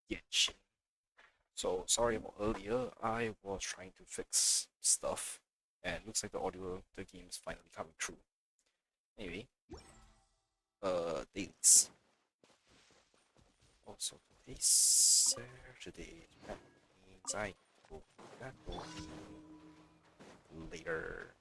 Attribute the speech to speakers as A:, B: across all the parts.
A: Genshin. So sorry about earlier. I was trying to fix stuff, and looks like the audio, the game is finally coming through. Anyway, dailies. Also today's Saturday. That means I go that will be later.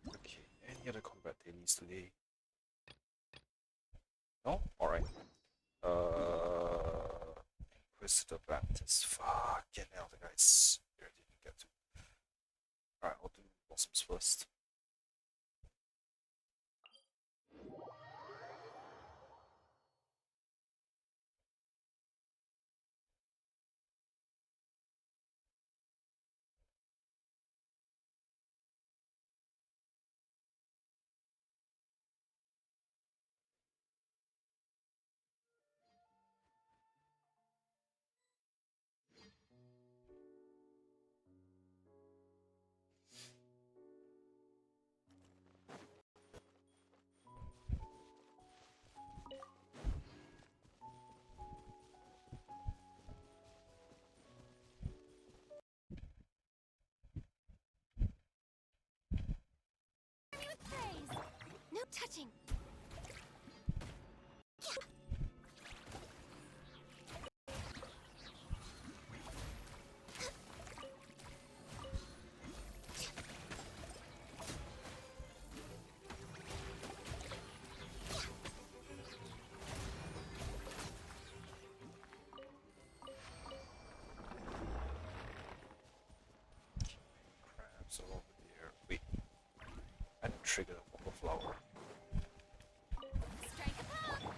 A: Okay, any other combat dailies today? No? Alright. Inquisitor Baptist. Fucking hell, the guys here didn't get to. Alright, I'll do Blossoms first.
B: Praise. No touching.
A: Crabs all over there. Wait, I didn't trigger the flower.
B: Strike a pose.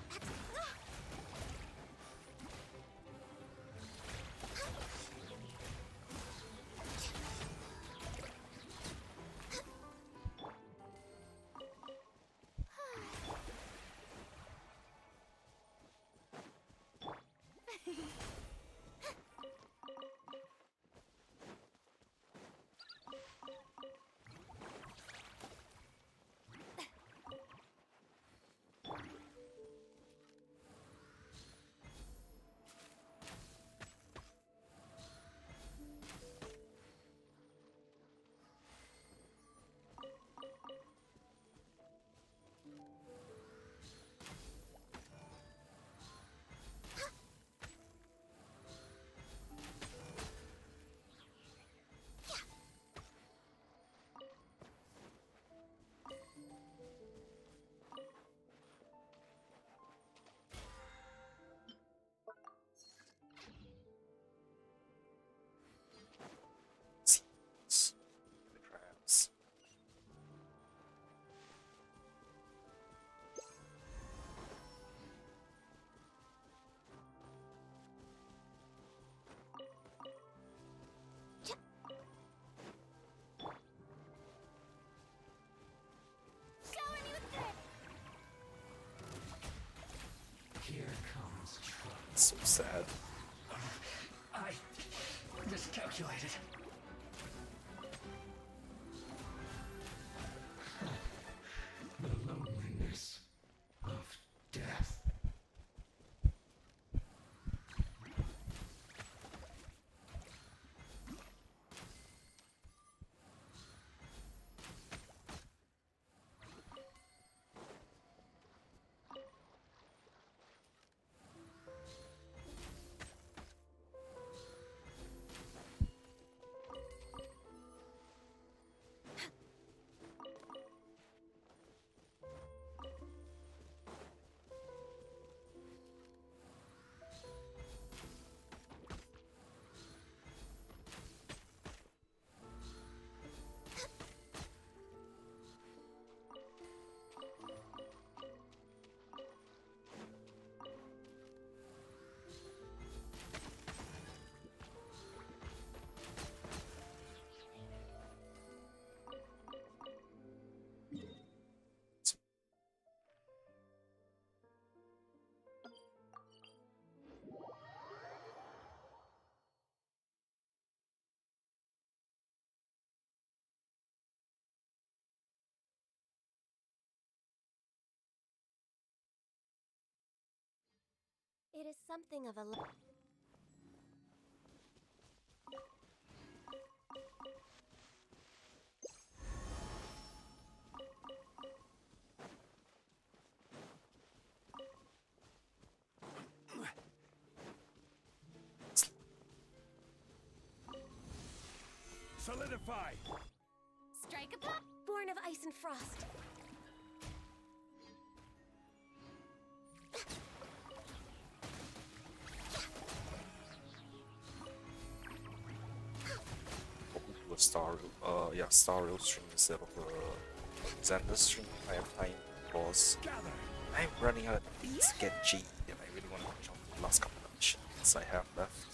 A: Seeds. The crabs.
B: Shower me with praise.
C: Here comes trouble.
A: It's so sad.
C: I miscalculated. The loneliness of death.
B: It is something of a.
C: Solidify!
B: Strike a pop! Born of ice and frost.
A: Do a Star Rail stream instead of a Xander stream. I have time because
C: Gather!
A: I'm running out of these Genshin and I really want to finish off the last couple of missions I have left.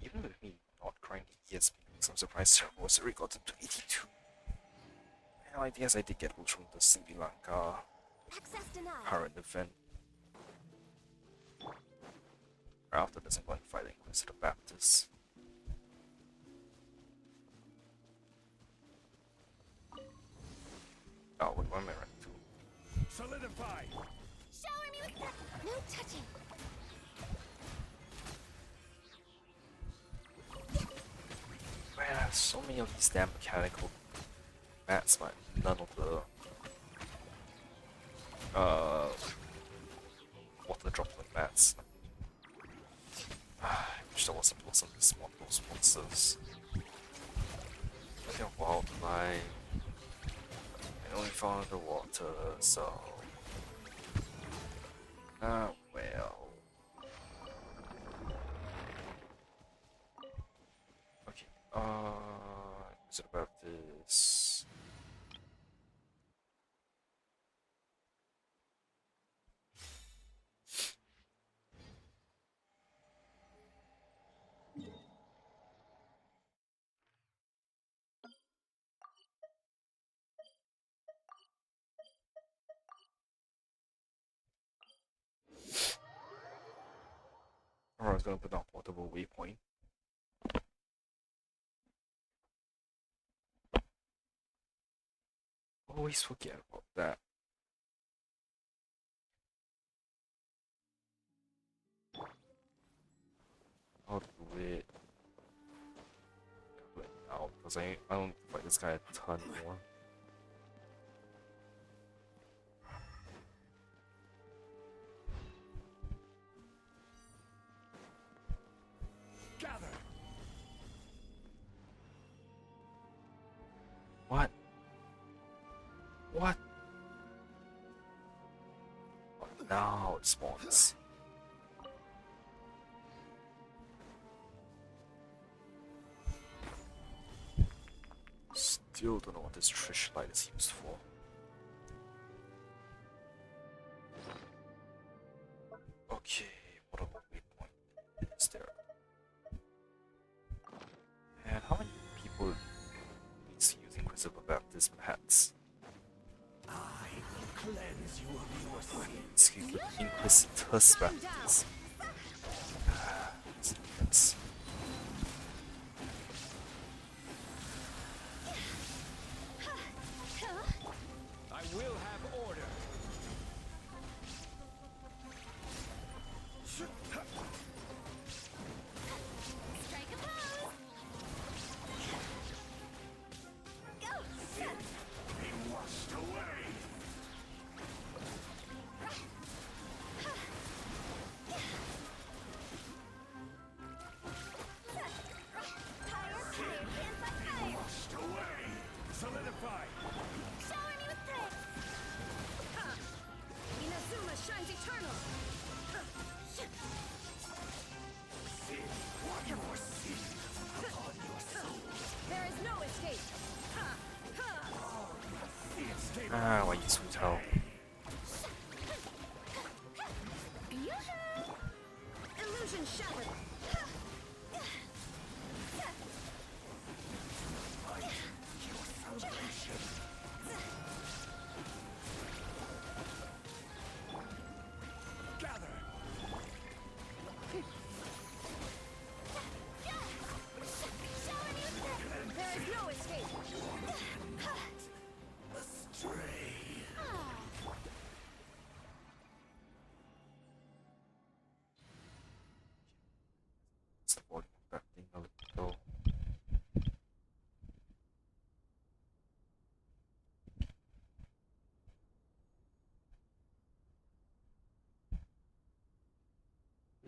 A: Even with me not grinding ESP, I'm surprised server was already gotten to 82. Well, I guess I did get loot from the Sri Lanka
B: Access denied.
A: current event. After this, I'm going to fight the Inquisitor Baptist. Oh, wait, what am I running to?
C: Solidify!
B: Shower me with that. No touching.
A: Man, I have so many of these damn mechanical mats, but none of the water droplet mats. I wish there was some blossom to spawn those monsters. I got wildlife. I only found the water, so well. Okay, is it about this? Or I was gonna put on portable waypoint. Always forget about that. I'll do it now because I don't fight this guy a ton more.
C: Gather!
A: What? What? Oh, now it spawns. Still don't know what this Trish light is used for. Okay, what other waypoint is there? And how many people needs to use Inquisitor Baptist hats?
C: I will cleanse you of your sins.
A: Excuse me, Inquisitor's Baptist. That's
C: I will have order.
B: Strike a pose. Go.
C: Be washed away.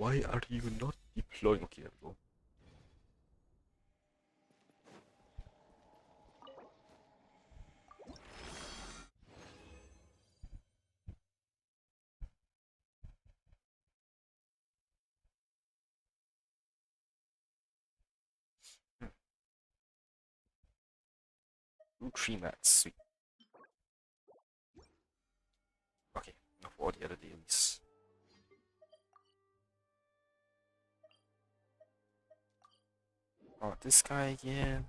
A: Why are you not deploying? Okay, there we go. Hmm. 3 mats, sweet. Okay, enough for all the other dailies. Oh, this guy again.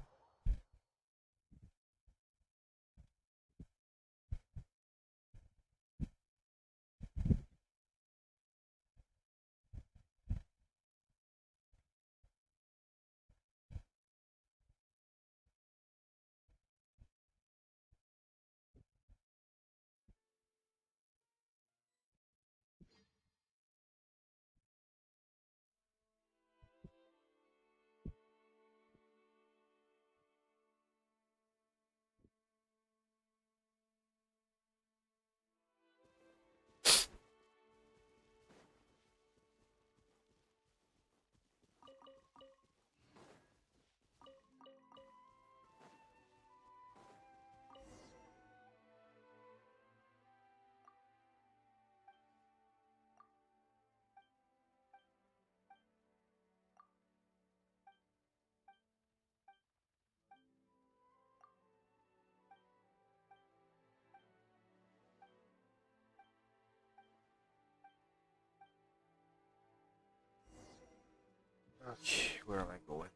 A: Okay, where am I going?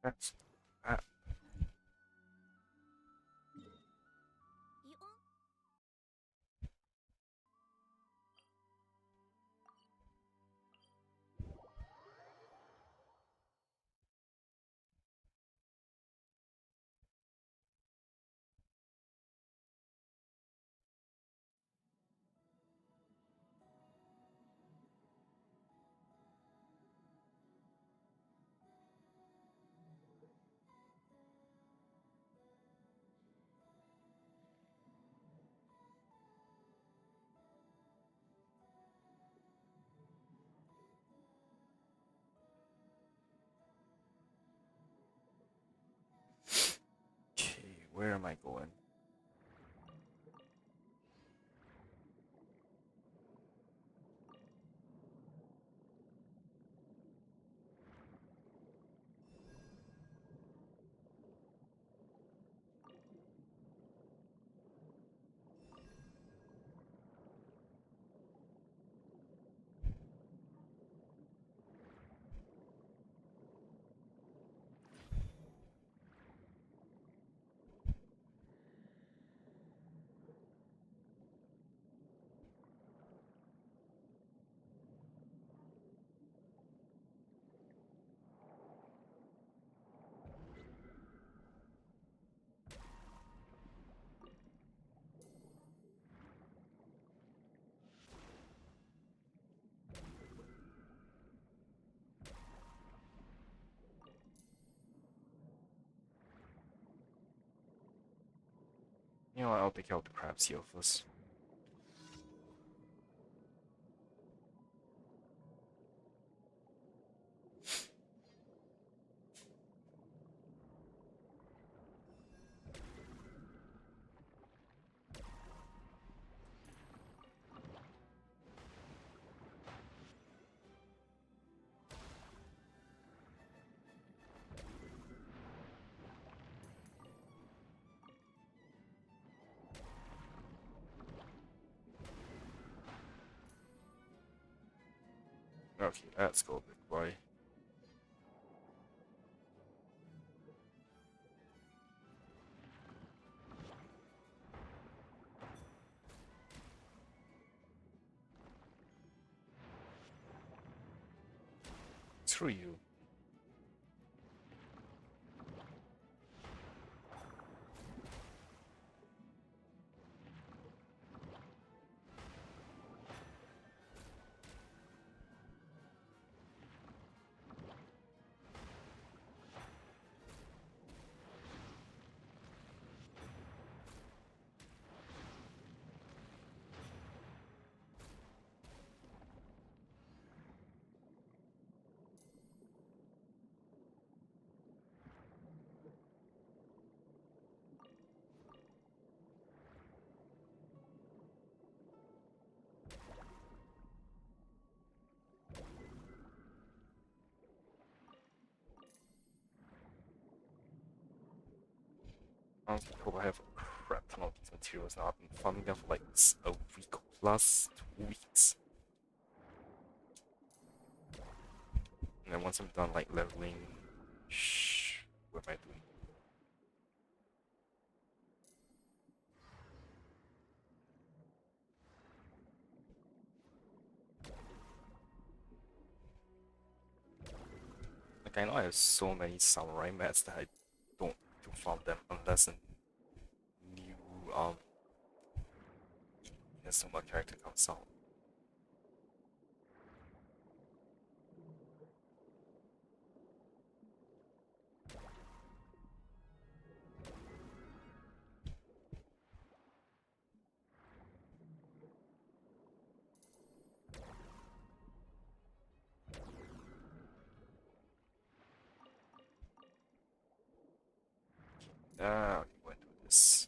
A: That's that.
B: You all
A: where am I going? You know what, I'll take out the crabs here first. Okay, let's go, big boy. Screw you. Honestly, hope I have a crap ton of these materials now. I've been farming them for like a week plus, 2 weeks. And then once I'm done like leveling, what am I doing? Like I know I have so many samurai mats that I don't need to farm them unless a new Inazuma character comes out. Ah, we went with this.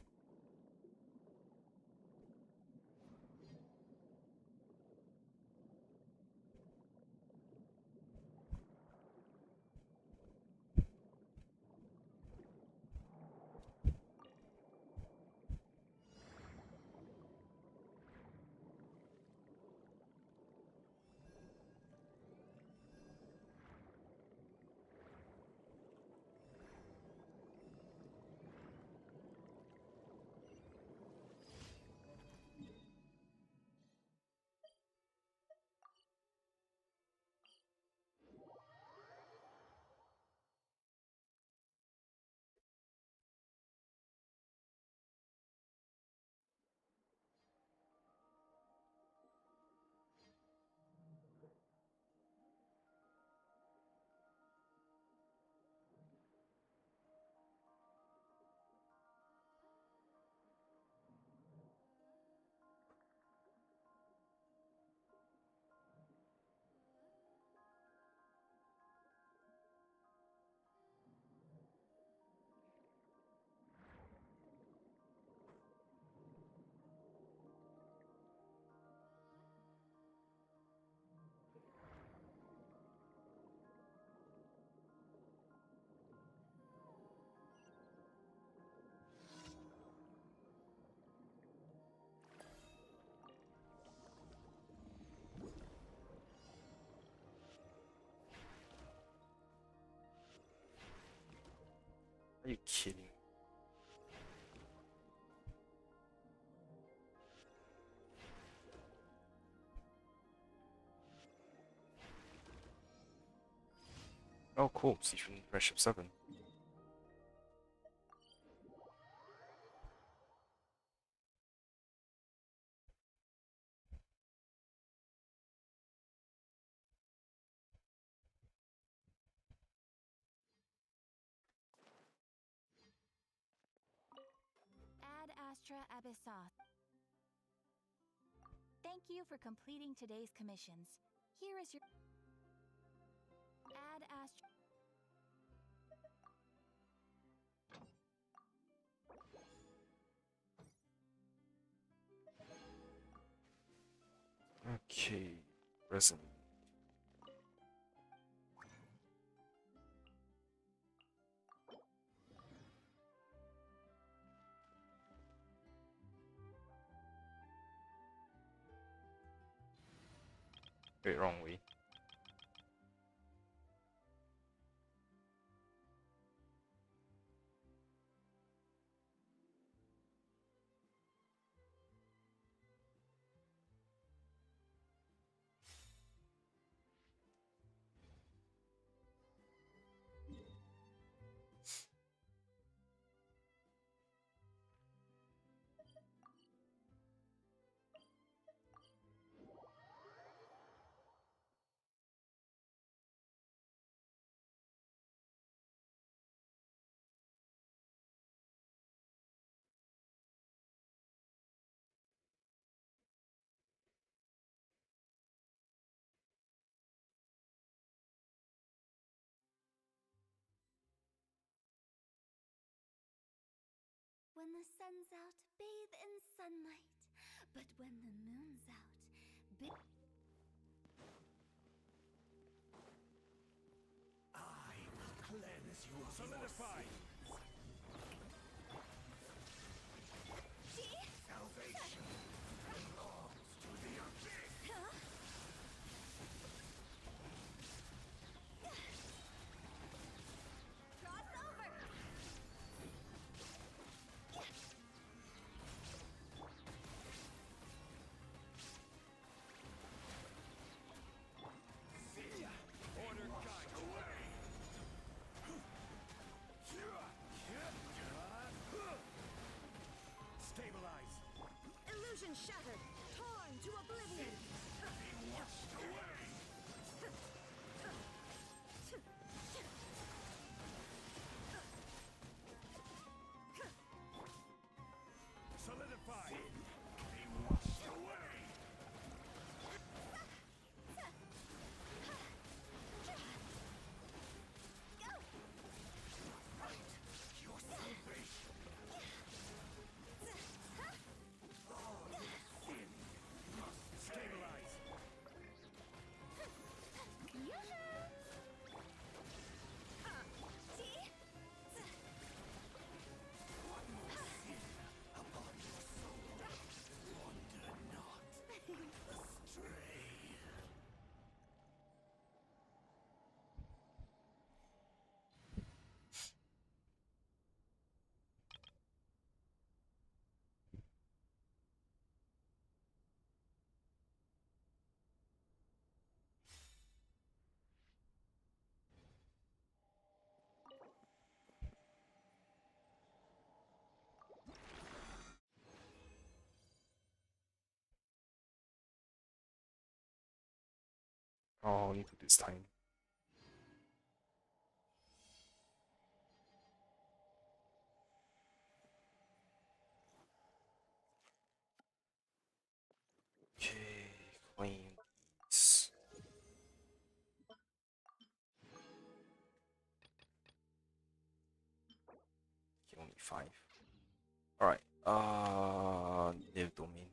A: Are you kidding? Oh, cool. Siege from Redship 7.
B: Ad Astra Abyssos. Thank you for completing today's commissions. Here is your Ad Astra.
A: Okay. Resin. Wait, wrong way.
B: When the sun's out, bathe in sunlight. But when the moon's out,
C: I will cleanse you of
D: Solidify!
C: salvation. Belongs to the abyss.
B: cross over.
D: Order guide away!
C: Stabilize.
B: Illusion shattered. Torn to oblivion.
C: Be washed away.
D: Solidify!
C: Be washed away. Right. Your salvation. All sin must
D: Stabilize!
C: one more sin upon your soul. Wander not astray.
A: Oh, I need to do this time. Okay, claim these. Okay, only 5. Alright, live domain.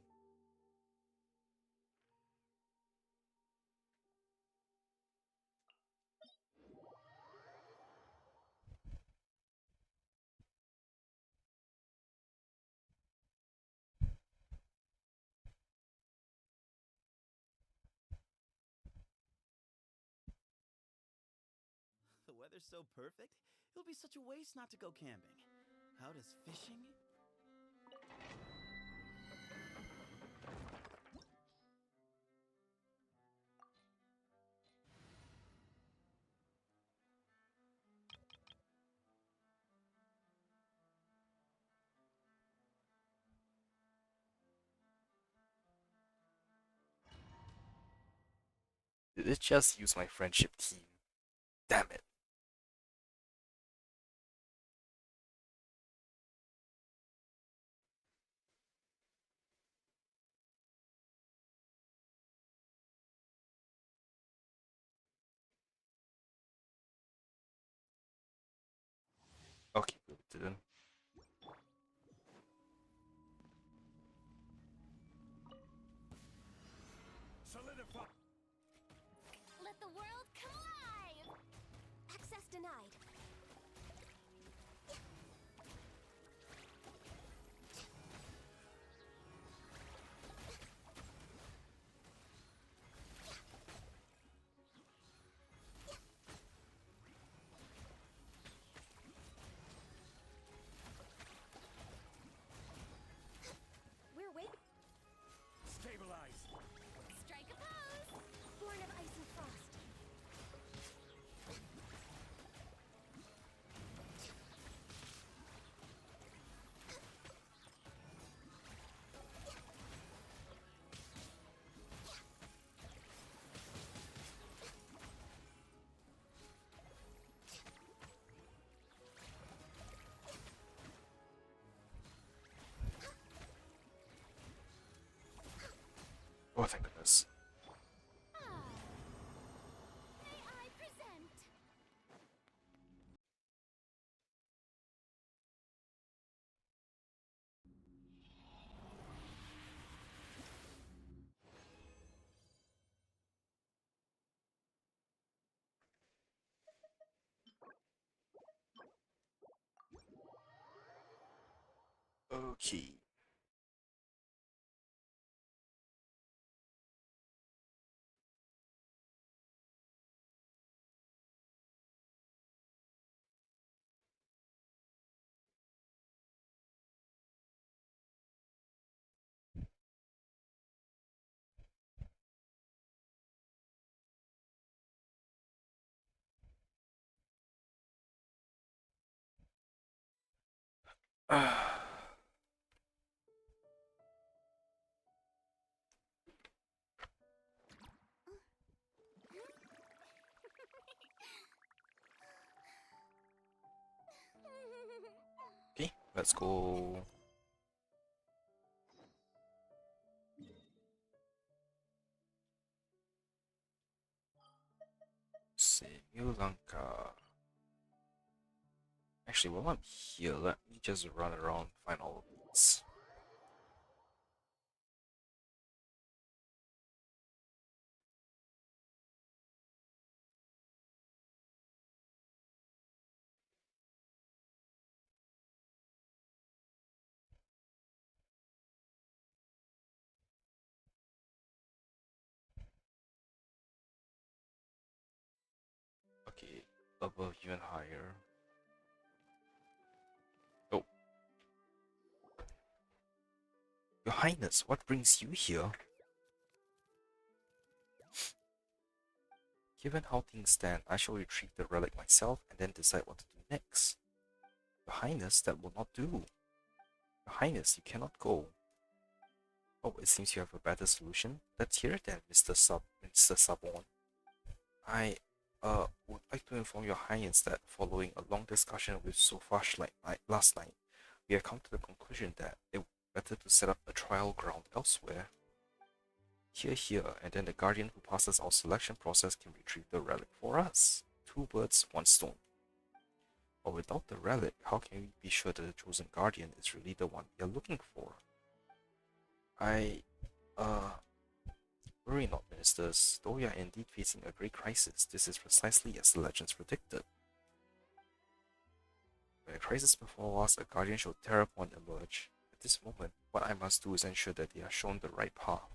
E: The weather's so perfect, It'll be such a waste not to go camping. How does fishing?
A: Did it just use my friendship team? Damn it. Okay, it didn't.
D: Solidify.
B: Let the world come alive! Access denied. We're waiting.
D: Stabilize.
B: Strike a pose! Born of ice and frost.
A: Oh, thank goodness.
B: May I present?
A: Okay. Okay, let's go. Simulanka. Actually, while I'm here, let me just run around and find all of these. Okay, above you and higher. Oh, Your Highness, what brings you here? Given how things stand, I shall retrieve the relic myself and then decide what to do next. Your Highness, that will not do. Your Highness, you cannot go. Oh, it seems you have a better solution. Let's hear it then, Mr. Sabon. I would like to inform Your Highness that following a long discussion with Sofash last night, we have come to the conclusion that it would be better to set up a trial ground elsewhere. Here, and then the Guardian who passes our selection process can retrieve the relic for us. 2 birds, 1 stone. But without the relic, how can we be sure that the chosen Guardian is really the one we are looking for? Worry not, ministers. Though we are indeed facing a great crisis, this is precisely as the legends predicted. When a crisis befalls us, a Guardian shall thereupon emerge. At this moment, what I must do is ensure that they are shown the right path.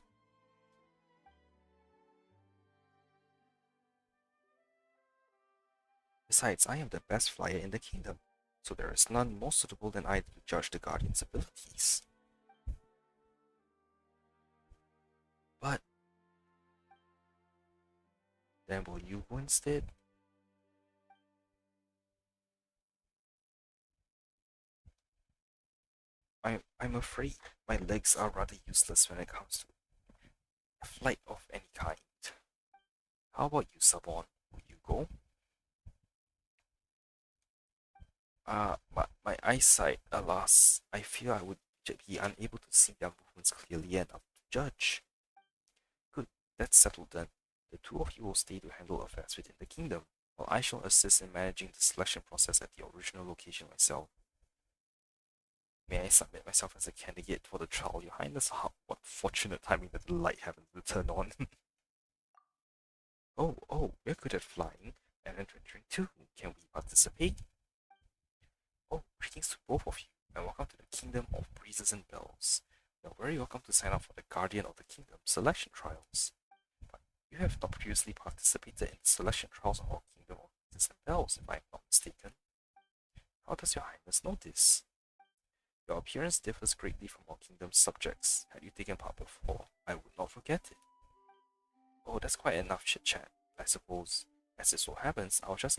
A: Besides, I am the best flyer in the kingdom, so there is none more suitable than I to judge the guardian's abilities. But then will you go instead? I'm afraid my legs are rather useless when it comes to a flight of any kind. How about you, Sabon? Will you go? My eyesight, alas, I fear I would be unable to see their movements clearly enough to judge. Good, that's settled then. The two of you will stay to handle affairs within the kingdom, while I shall assist in managing the selection process at the original location myself. May I submit myself as a candidate for the trial, Your Highness? What fortunate timing that the light happened to turn on. Oh, we're good at flying and adventuring too. Can we participate? Oh, greetings to both of you, and welcome to the Kingdom of Breezes and Bells. You're very welcome to sign up for the Guardian of the Kingdom selection trials. But you have not previously participated in the selection trials of our Kingdom of Breezes and Bells, if I am not mistaken. How does Your Highness know this? Your appearance differs greatly from our kingdom's subjects. Had you taken part before, I would not forget it. Oh, that's quite enough chit-chat, I suppose. As it so happens, I was just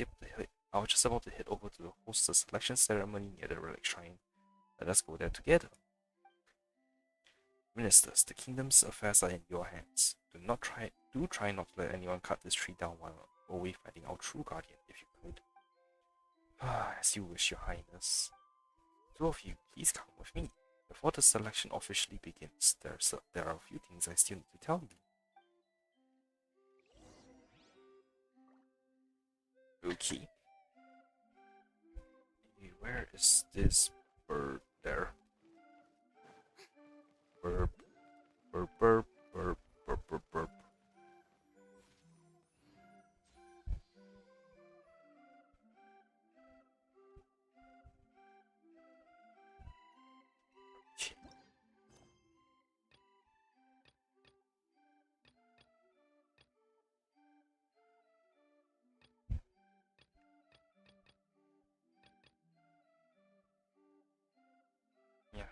A: about to head over to host the selection ceremony near the relic shrine. Let us go there together. Ministers, the kingdom's affairs are in your hands. Do try not to let anyone cut this tree down while away finding our true guardian, if you could. As you wish, Your Highness. Two of you, please come with me. Before the selection officially begins, there are a few things I still need to tell you. Okay. Where is this bird? There. Burp, burp, burp, burp, burp, burp, burp. Okay. Yeah.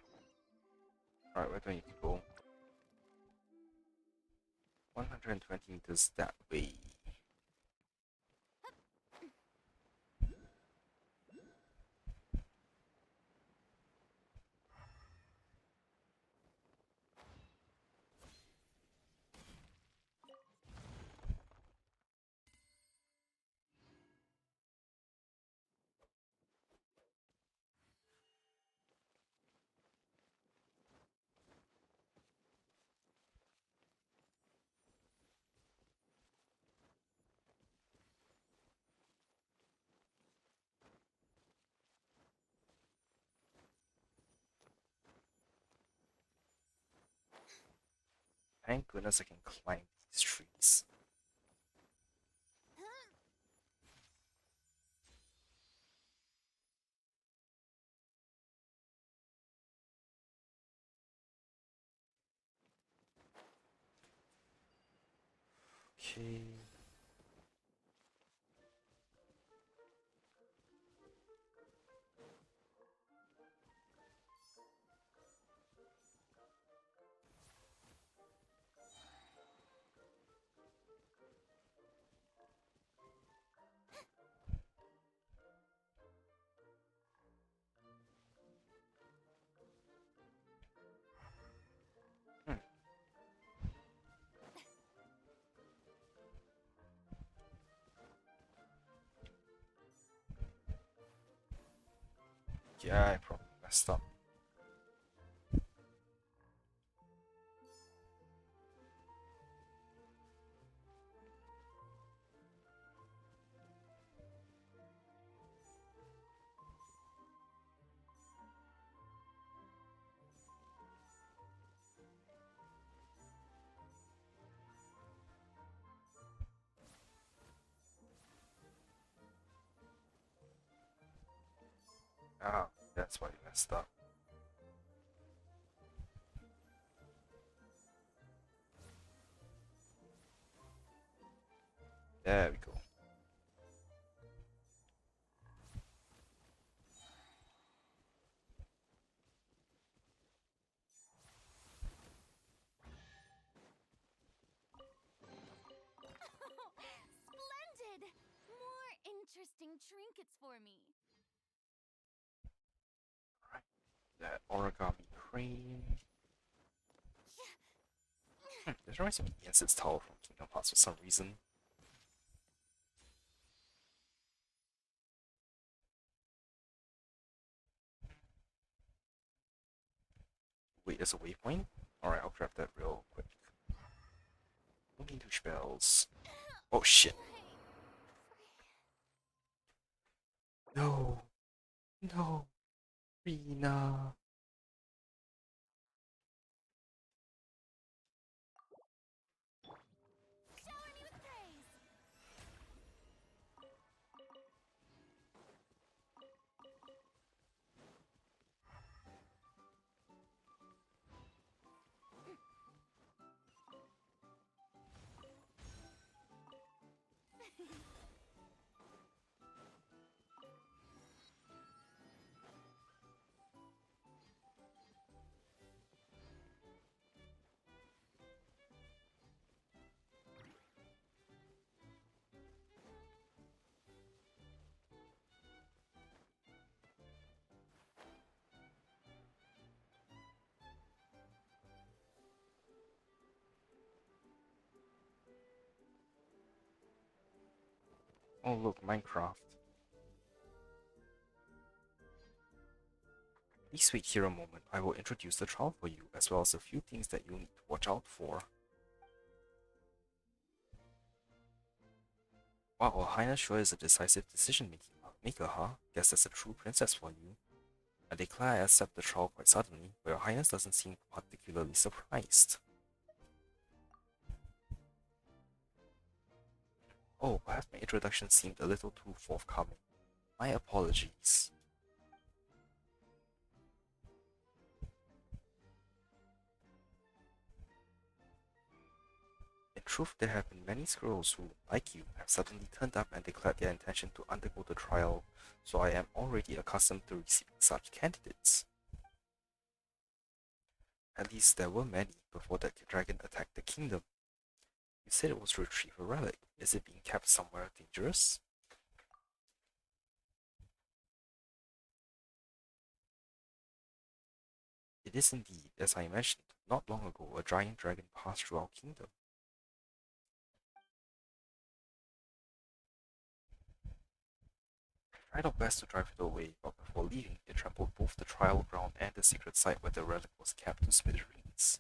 A: Alright, where do I need to go? 120 meters that way. Thank goodness I can climb these trees. Okay. Hmm. Yeah, I probably messed up. Ah, that's why I messed up. There we go.
B: interesting trinkets for me.
A: Right. That origami crane. This reminds me of Yansit's Tower from Kingdom Hearts for some reason. Wait, there's a waypoint? Alright, I'll grab that real quick. Only 2 spells. Oh shit. No. No. Rina.
B: Shower me with praise.
A: Oh look, Minecraft. Please wait here a moment. I will introduce the trial for you, as well as a few things that you'll need to watch out for. Wow, Her Highness sure is a decisive decision-maker, huh? Guess that's a true princess for you. I declare I accept the trial quite suddenly, but Your Highness doesn't seem particularly surprised. Oh, perhaps my introduction seemed a little too forthcoming. My apologies. In truth, there have been many squirrels who, like you, have suddenly turned up and declared their intention to undergo the trial, so I am already accustomed to receiving such candidates. At least there were many before that dragon attacked the kingdom. You said it was to retrieve a relic. Is it being kept somewhere dangerous? It is indeed, as I mentioned. Not long ago, a giant dragon passed through our kingdom. I tried our best to drive it away, but before leaving, it trampled both the trial ground and the secret site where the relic was kept to smithereens.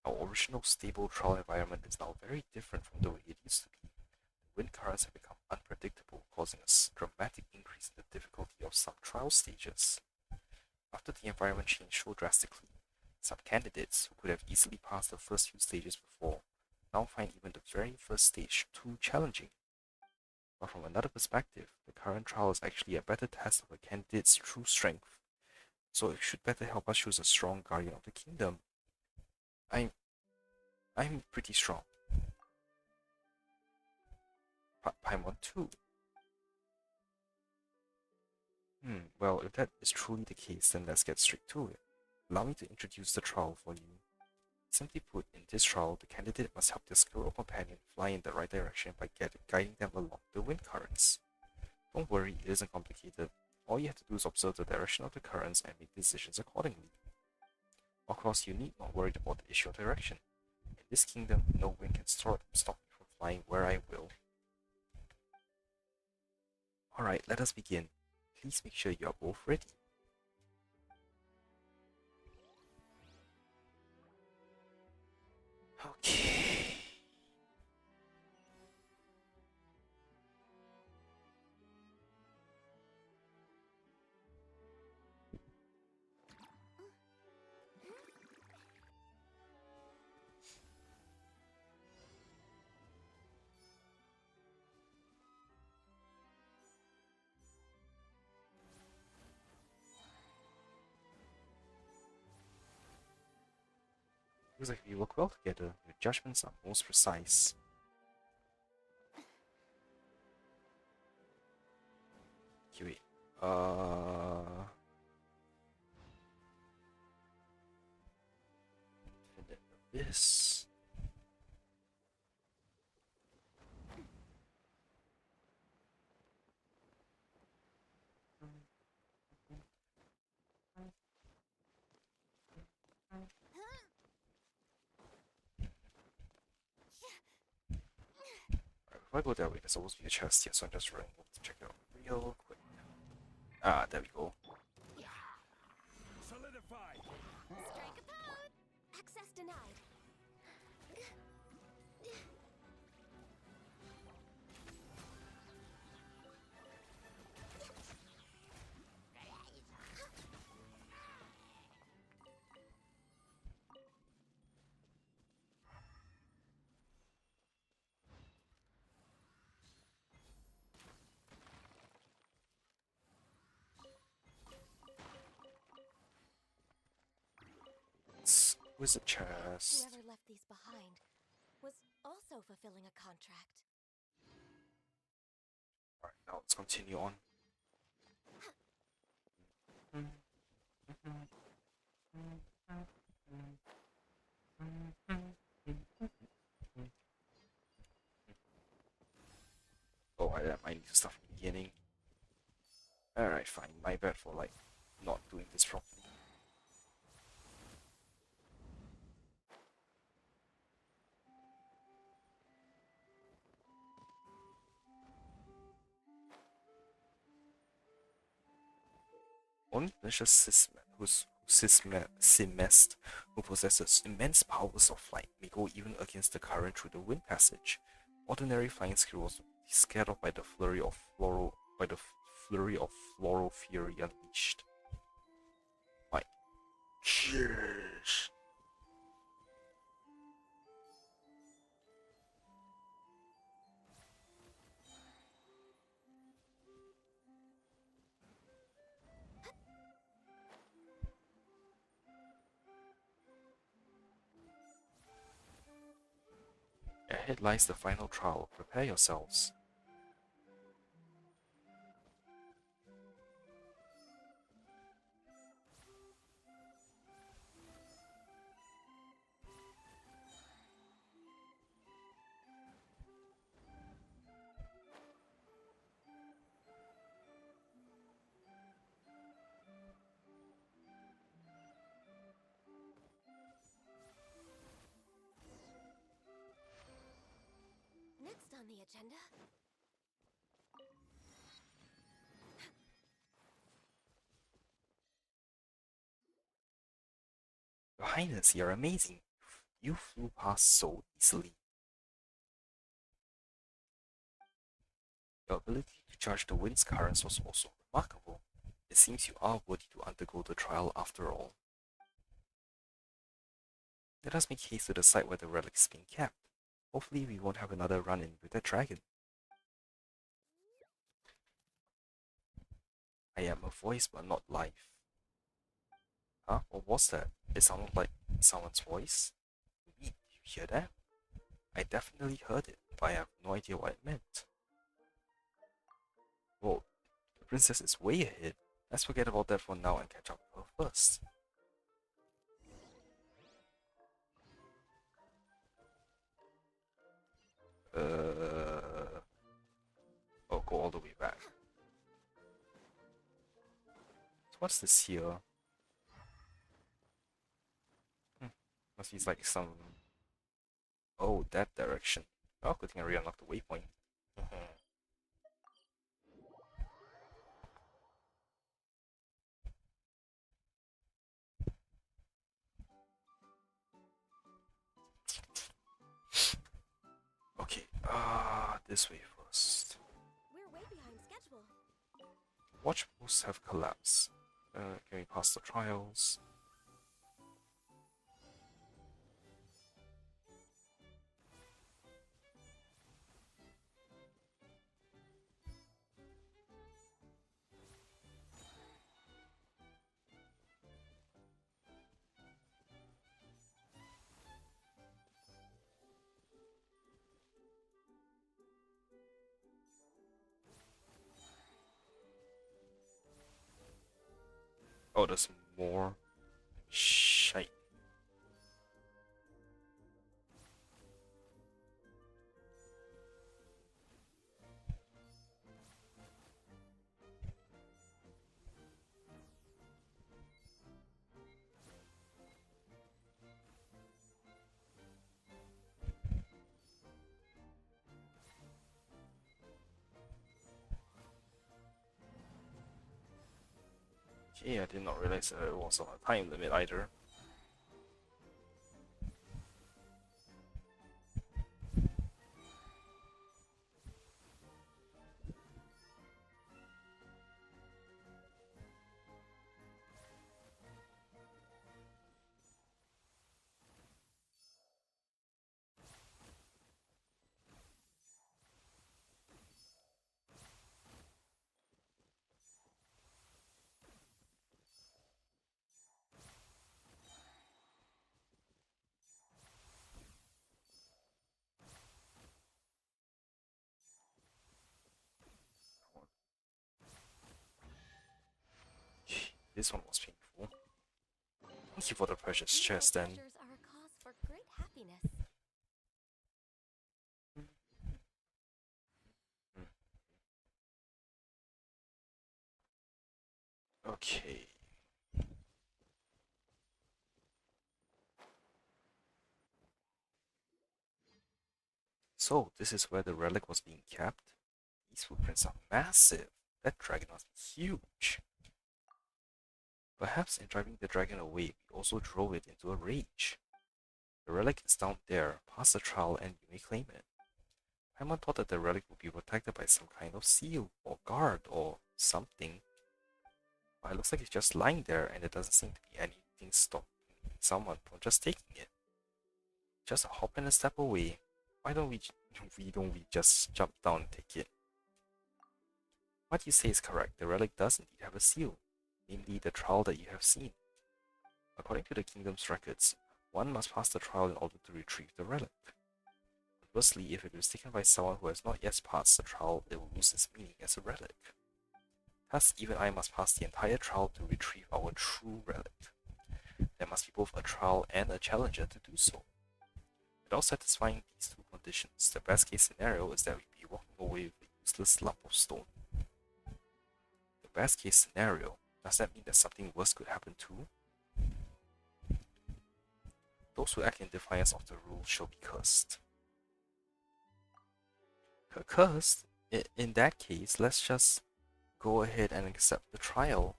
A: Our original stable trial environment is now very different from the way it used to be. The wind currents have become unpredictable, causing a dramatic increase in the difficulty of some trial stages. After the environment changed so drastically, some candidates who could have easily passed the first few stages before now find even the very first stage too challenging. But from another perspective, the current trial is actually a better test of a candidate's true strength, so it should better help us choose a strong guardian of the kingdom. I'm I'm pretty strong. Paimon too. Well, if that is truly the case, then let's get straight to it. Allow me to introduce the trial for you. Simply put, in this trial, the candidate must help their squirrel companion fly in the right direction by guiding them along the wind currents. Don't worry, it isn't complicated. All you have to do is observe the direction of the currents and make decisions accordingly. Of course, you need not worry about the issue of direction. In this kingdom, no wind can stop me from flying where I will. Alright, let us begin. Please make sure you are both ready. Okay. Looks like we work well together. Your judgments are most precise. Okay, wait. Infinite Abyss. If I go that way, there's supposed to be a chest here, so I'm just running over to check it out real quick. Ah, there we go.
D: Solidify.
B: Strike a pose! Access denied.
A: Wizard chest.
B: Whoever left these behind was also fulfilling a contract.
A: Alright, now let's continue on. Oh, I need to start from the beginning. Alright, fine. My bad for like not doing this properly. Only Vicious Simest, who possesses immense powers of flight, may go even against the current through the wind passage. Ordinary flying squirrels will be scared off by the flurry of floral fury unleashed. My gosh. Ahead lies the final trial. Prepare yourselves.
B: Next on the agenda.
A: Your Highness, you're amazing. You flew past so easily. Your ability to charge the wind's currents was also remarkable. It seems you are worthy to undergo the trial after all. Let us make haste to the site where the relic is being kept. Hopefully we won't have another run-in with that dragon. I am a voice but not life. Huh? What was that? It sounded like someone's voice? Did you hear that? I definitely heard it, but I have no idea what it meant. Whoa, the princess is way ahead. Let's forget about that for now and catch up with her first. Oh, go all the way back. So what's this here? Must be like some... Oh, that direction. Oh, good thing I re-unlocked the waypoint. Okay, this way first.
B: We're way behind schedule.
A: Watch posts have collapsed. Can we pass the trials? Oh, there's more shite. Okay, I did not realize that it was on a time limit either. This one was painful. Thank you for the precious chest then.
B: Treasures are a cause for great happiness.
A: Okay. So, this is where the relic was being kept. These footprints are massive. That dragon must be huge. Perhaps in driving the dragon away, we also drove it into a rage. The relic is down there. Pass the trial and you may claim it. Paimon thought that the relic would be protected by some kind of seal or guard or something. But it looks like it's just lying there and there doesn't seem to be anything stopping someone from just taking it. Just a hop and a step away. Why don't we just jump down and take it? What you say is correct. The relic does indeed have a seal, namely the trial that you have seen. According to the kingdom's records, one must pass the trial in order to retrieve the relic. Conversely, if it is taken by someone who has not yet passed the trial, it will lose its meaning as a relic. Thus, even I must pass the entire trial to retrieve our true relic. There must be both a trial and a challenger to do so. Without satisfying these two conditions, the best case scenario is that we be walking away with a useless lump of stone. The best case scenario, does that mean that something worse could happen too? Those who act in defiance of the rule shall be cursed. Cursed? In that case, let's just go ahead and accept the trial.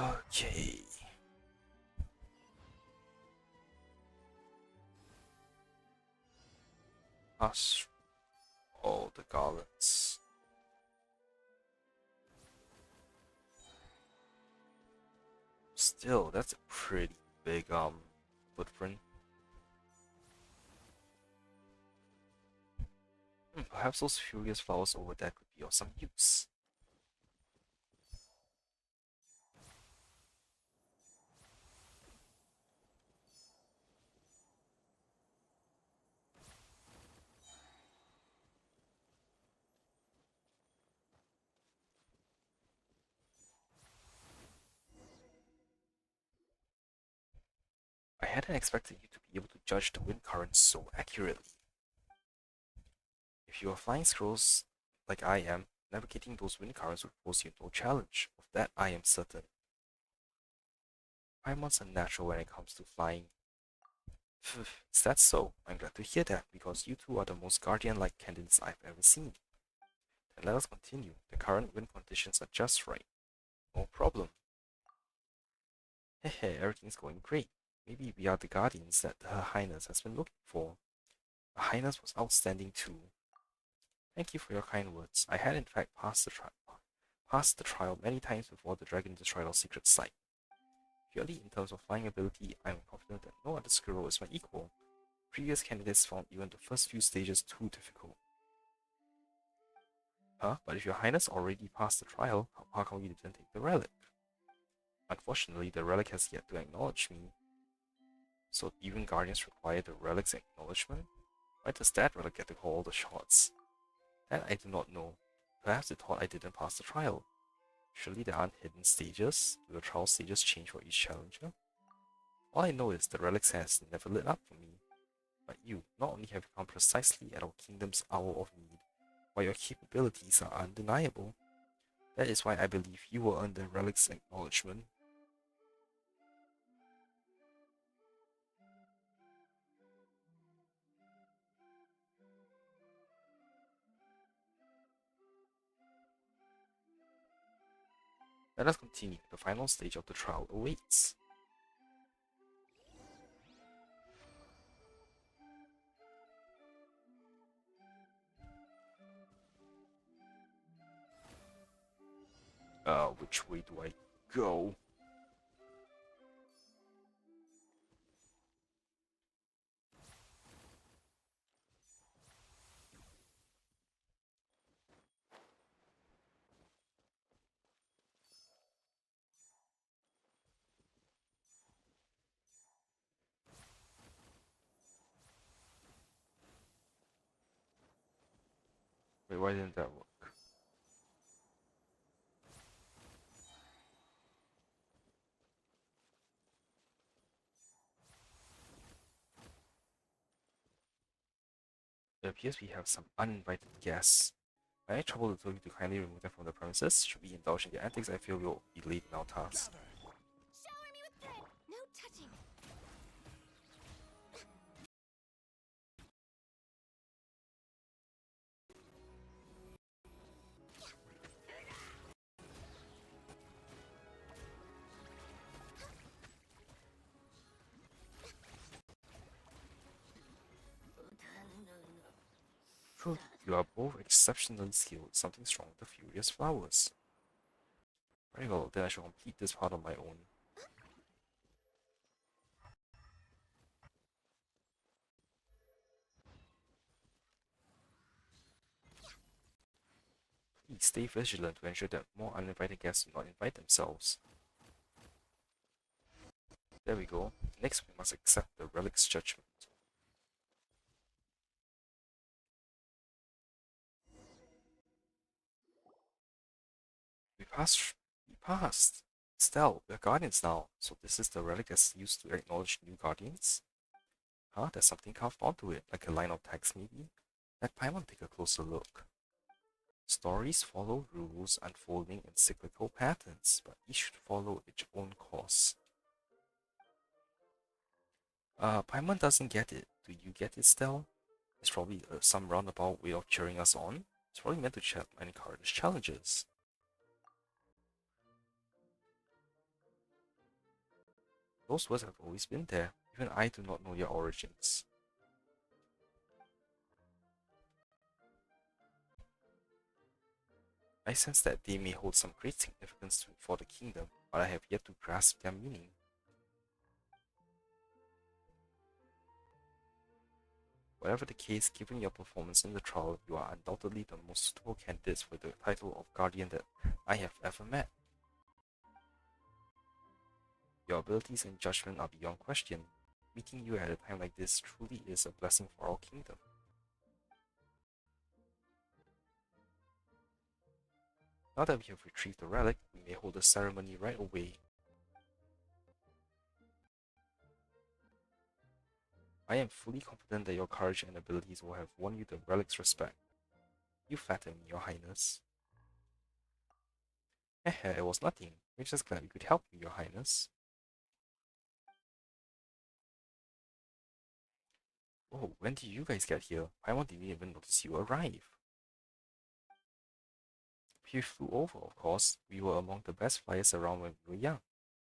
A: Okay. Us. All the garlands. Still, that's a pretty big footprint. Perhaps those furious flowers over there could be of some use. I hadn't expected you to be able to judge the wind currents so accurately. If you are flying squirrels like I am, navigating those wind currents would pose you no challenge. Of that I am certain. Paimon's unnatural when it comes to flying. Is that so? I'm glad to hear that, because you two are the most guardian-like candidates I've ever seen. Then let us continue. The current wind conditions are just right. No problem. Hehe, everything's going great. Maybe we are the guardians that Her Highness has been looking for. Her Highness was outstanding too. Thank you for your kind words. I had in fact passed the trial many times before the dragon destroyed our secret site. Purely in terms of flying ability, I am confident that no other squirrel is my equal. Previous candidates found even the first few stages too difficult. Huh? But if your highness already passed the trial, how come you didn't take the relic? Unfortunately, the relic has yet to acknowledge me. So even guardians require the relic's acknowledgement? Why does that relic get to call all the shots? That I do not know. Perhaps they thought I didn't pass the trial. Surely there aren't hidden stages? Do the trial stages change for each challenger? All I know is the relic has never lit up for me. But you not only have come precisely at our kingdom's hour of need, but your capabilities are undeniable. That is why I believe you will earn the relic's acknowledgement. Let us continue. The final stage of the trial awaits. Which way do I go? Wait, why didn't that work? It appears we have some uninvited guests. I had trouble to tell you to kindly remove them from the premises. Should we indulge in their antics, I feel we'll be late in our task.
D: Gather.
B: Shower me with thread. No touching.
A: True, you are both exceptionally skilled. Something strong with the furious flowers. Very well, then I shall complete this part on my own. Please stay vigilant to ensure that more uninvited guests do not invite themselves. There we go. Next, we must accept the relic's judgment. We passed. Stell, we're guardians now. So this is the relic that's used to acknowledge new guardians? Huh? There's something carved onto it, like a line of text maybe? Let Paimon take a closer look. Stories follow rules unfolding in cyclical patterns, but each should follow its own course. Paimon doesn't get it. Do you get it, Stell? It's probably some roundabout way of cheering us on. It's probably meant to encourage challenges. Those words have always been there. Even I do not know their origins. I sense that they may hold some great significance for the kingdom, but I have yet to grasp their meaning. Whatever the case, given your performance in the trial, you are undoubtedly the most suitable candidate for the title of Guardian that I have ever met. Your abilities and judgment are beyond question. Meeting you at a time like this truly is a blessing for our kingdom. Now that we have retrieved the relic, we may hold a ceremony right away. I am fully confident that your courage and abilities will have won you the relic's respect. You flatter me, your highness. Heh, it was nothing. We're just glad we could help you, your highness. Oh, when did you guys get here? Paimon didn't even notice you arrive. We flew over, of course. We were among the best flyers around when we were young.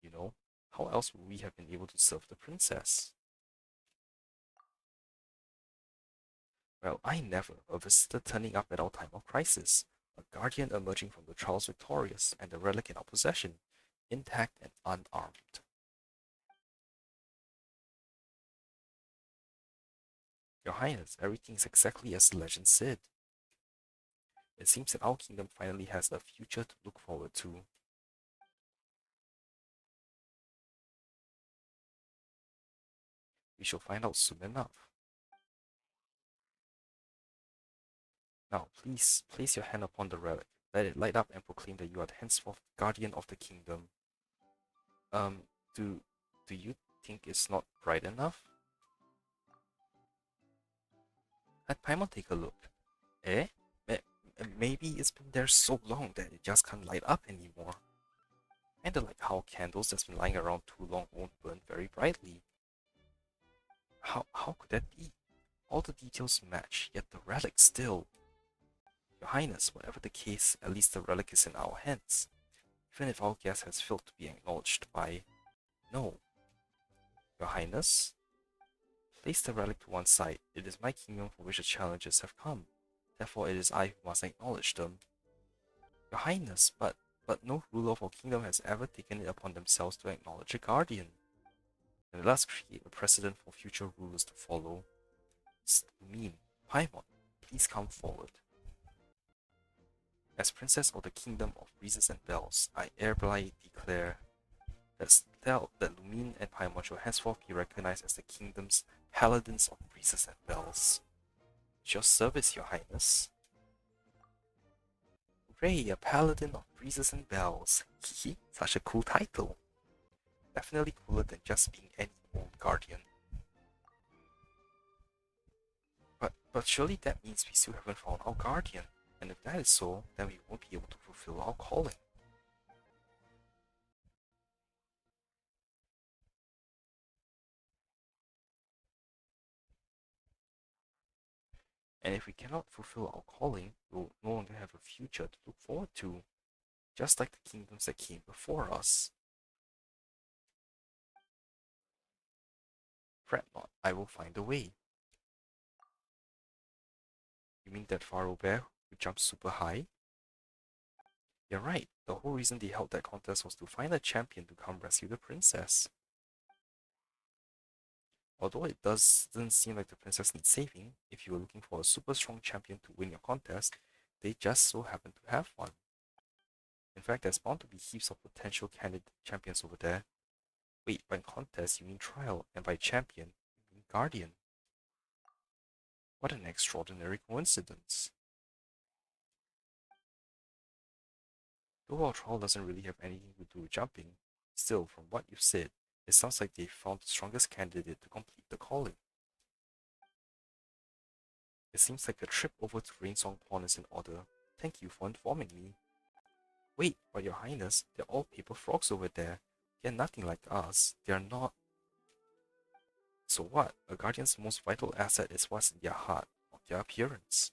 A: You know, how else would we have been able to serve the princess? Well, I never, a visitor turning up at our time of crisis, a guardian emerging from the trials victorious, and the relic in our possession, intact and unarmed. Your Highness, everything is exactly as the legend said. It seems that our kingdom finally has a future to look forward to. We shall find out soon enough. Now, please place your hand upon the relic. Let it light up and proclaim that you are henceforth guardian of the kingdom. Um, do you think it's not bright enough? Let Paimon take a look. Eh? Maybe it's been there so long that it just can't light up anymore. Kinda like how candles that's been lying around too long won't burn very brightly. How could that be? All the details match, yet the relic still. Your Highness, whatever the case, at least the relic is in our hands. even if our guest has failed to be acknowledged by... No. Your Highness? Place the relic to one side. It is my kingdom for which the challenges have come. Therefore it is I who must acknowledge them. Your Highness, but no ruler of our kingdom has ever taken it upon themselves to acknowledge a guardian. And let us create a precedent for future rulers to follow. Lumin, Paimon, please come forward. As Princess of the Kingdom of Breezes and Bells, I hereby declare that Lumin and Paimon shall henceforth be recognized as the kingdom's paladins of breezes and bells. At your service, your highness. Hooray, a paladin of breezes and bells. Hehe, such a cool title. Definitely cooler than just being any old guardian. But surely that means we still haven't found our guardian. And if that is so, then we won't be able to fulfill our calling. And if we cannot fulfill our calling, we will no longer have a future to look forward to, just like the kingdoms that came before us. Fret not, I will find a way. You mean that Pharaoh Bear who jumps super high? You're right, the whole reason they held that contest was to find a champion to come rescue the princess. Although it doesn't seem like the princess needs saving, if you were looking for a super strong champion to win your contest, they just so happen to have one. In fact, there's bound to be heaps of potential candidate champions over there. Wait, by contest you mean trial, and by champion you mean guardian. What an extraordinary coincidence. Though our trial doesn't really have anything to do with jumping, still, from what you've said, it sounds like they found the strongest candidate to complete the calling. It seems like a trip over to Rainsong Pond is in order. Thank you for informing me. Wait, but your highness, they're all paper frogs over there. They're nothing like us. They're not... So what? A guardian's most vital asset is what's in their heart, not their appearance.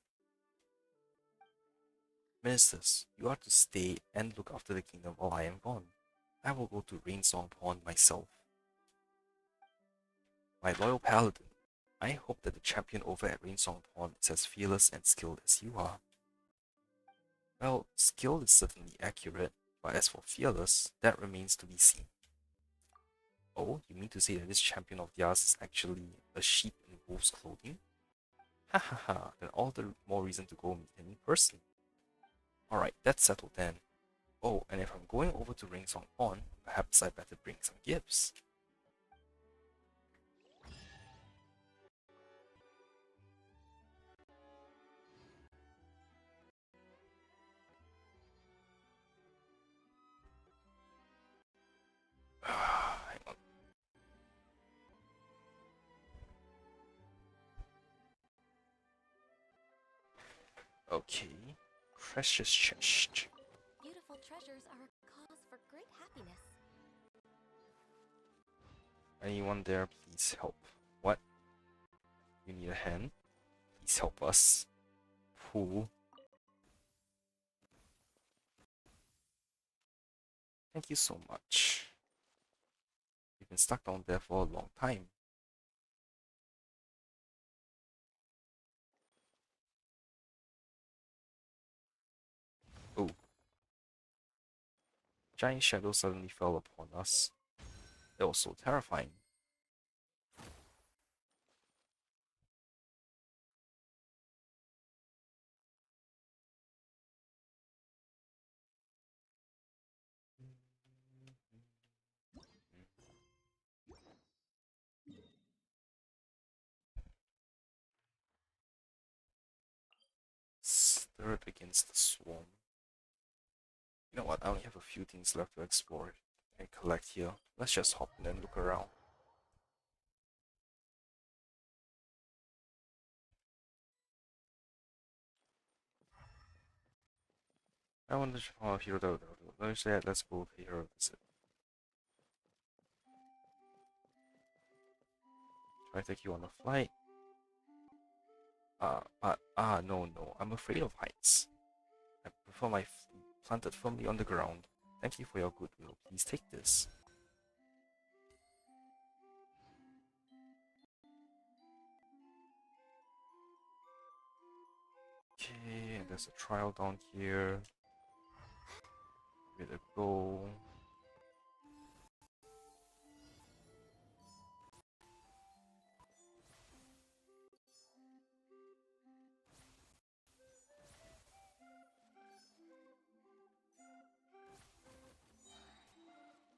A: Ministers, you are to stay and look after the kingdom while I am gone. I will go to Rainsong Pond myself. My loyal paladin, I hope that the champion over at Rainsong Pond is as fearless and skilled as you are. Well, skilled is certainly accurate, but as for fearless, that remains to be seen. Oh, you mean to say that this champion of theirs is actually a sheep in wolf's clothing? Ha ha ha, then all the more reason to go meet him in person. Alright, that's settled then. Oh, and if I'm going over to Ringsong Pond, perhaps I better bring some gifts. Hang on. Okay. Precious chest.
B: Beautiful treasures are a cause for great happiness.
A: Anyone there, please help. What? You need a hand? Please help us. Who? Thank you so much. You've been stuck down there for a long time. Oh. Giant shadow suddenly fell upon us. It was so terrifying. Stirred against the swarm. You know what? I only have a few things left to explore and collect here. Let's just hop in and look around. I wonder if hero. Let's go pay her a visit. Try to take you on a flight. No. I'm afraid of heights. I prefer my feet planted firmly on the ground. Thank you for your goodwill. Please take this. Okay, and there's a trial down here. Give it a go.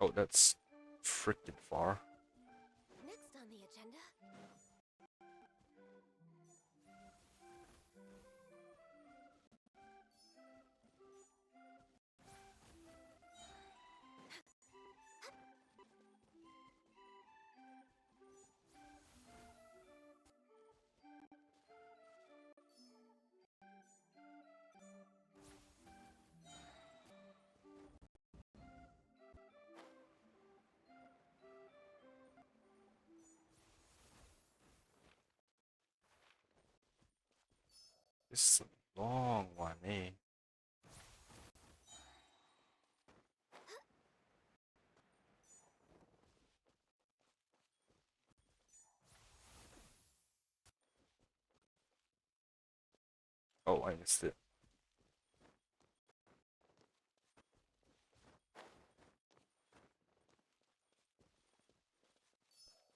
A: Oh, that's freaking far.
B: Next on the agenda,
A: This is a long one, eh? Oh, I missed it.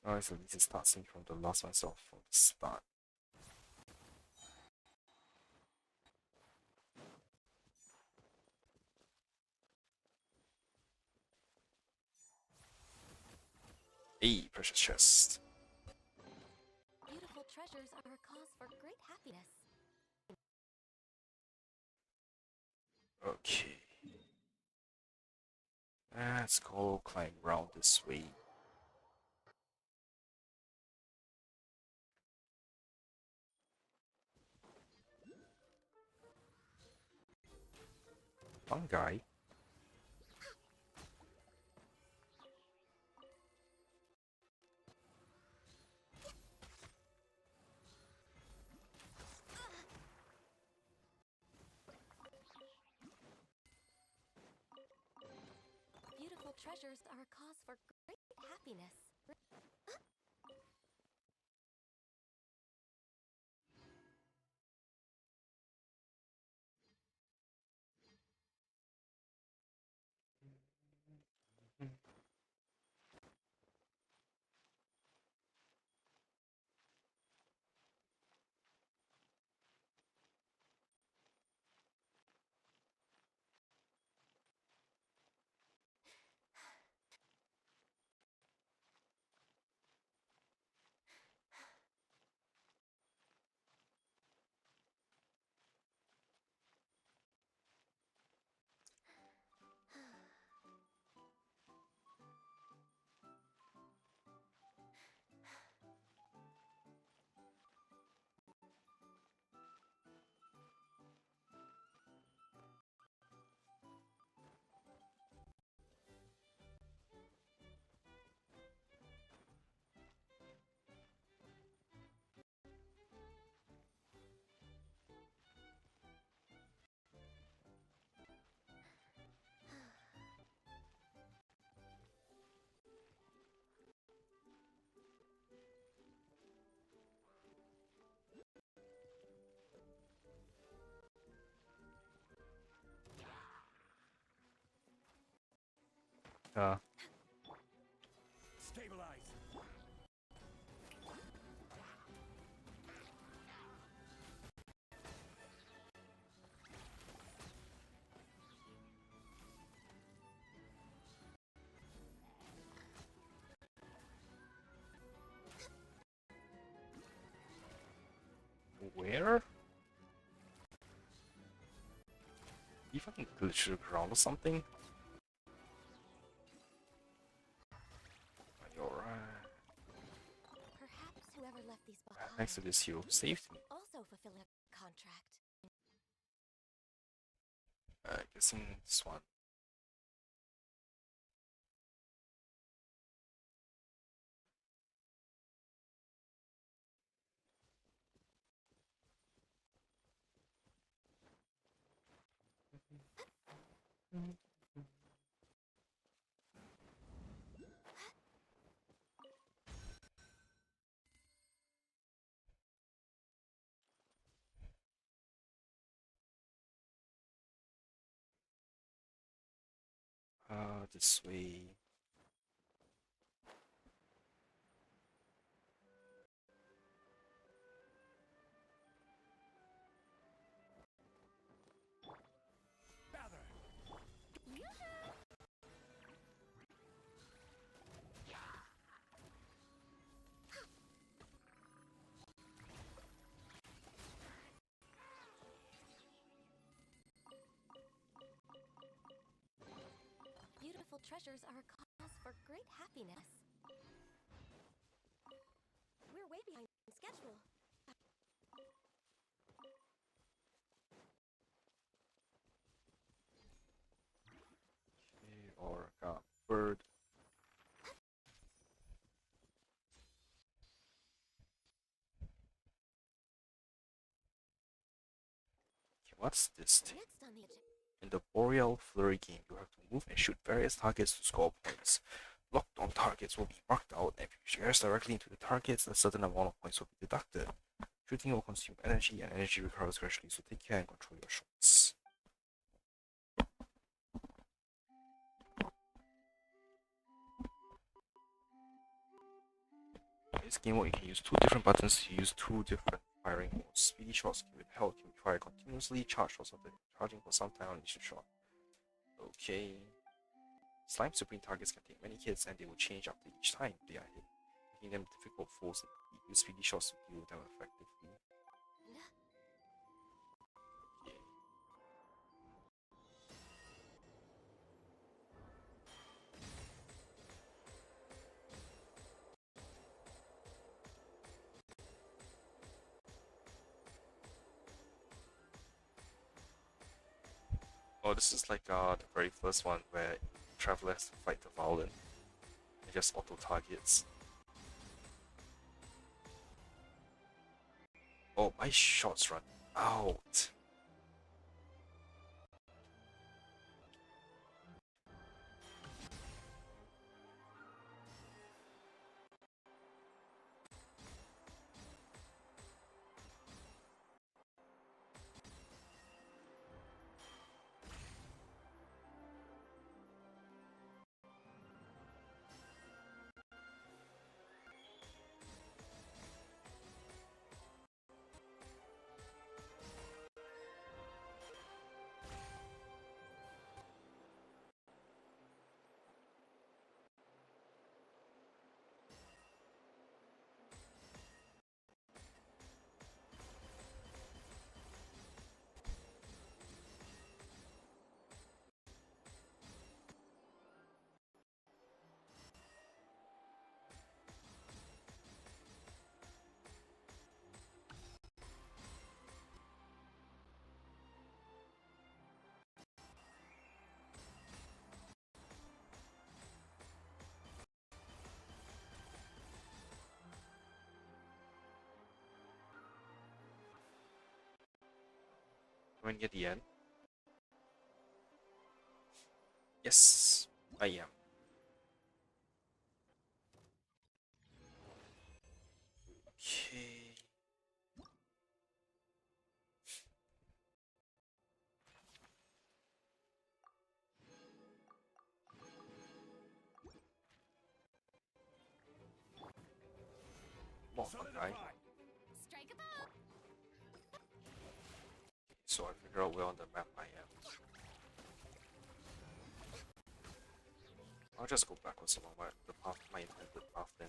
A: Alright, so this is starting from the last one, so from the start. Hey, precious chest.
B: beautiful treasures are a cause for great happiness.
A: Okay. Let's go climb around this way. One guy.
B: Beautiful treasures are a cause for great happiness.
A: Uh,
D: Stabilize.
A: where? You fucking glitched the ground or something? You're right.
B: Perhaps whoever left these behind
A: Next to this hero saved me.
B: also fulfill a contract.
A: Guessing this one. This way.
D: Bather.
B: Beautiful treasures are a cause for great happiness. We're way behind schedule.
A: Okay, or bird. Okay, what's this thing?
B: Next on the agenda.
A: In the Boreal Flurry game, you have to move and shoot various targets to score points. Locked on targets will be marked out, and if you shoot directly into the targets, a certain amount of points will be deducted. Shooting will consume energy, and energy recovers gradually, so take care and control your shots. In this game mode, you can use two different buttons to use two different firing modes. Speedy shots with held can be fired continuously, charge shots after charging for some time on each shot. Okay. Slime Supreme targets can take many hits and they will change after each time they are hit, making them difficult foes and use speedy shots to deal with them effectively. Okay. Oh, this is like the very first one where Traveler has to fight the Violin. It just auto targets. Oh, my shots run out. When near the end. Yes, I am. Okay. Come on, guy.
B: Strike a pop!
A: So I figure out where on the map I am. I'll just go backwards along the path, my intended path then.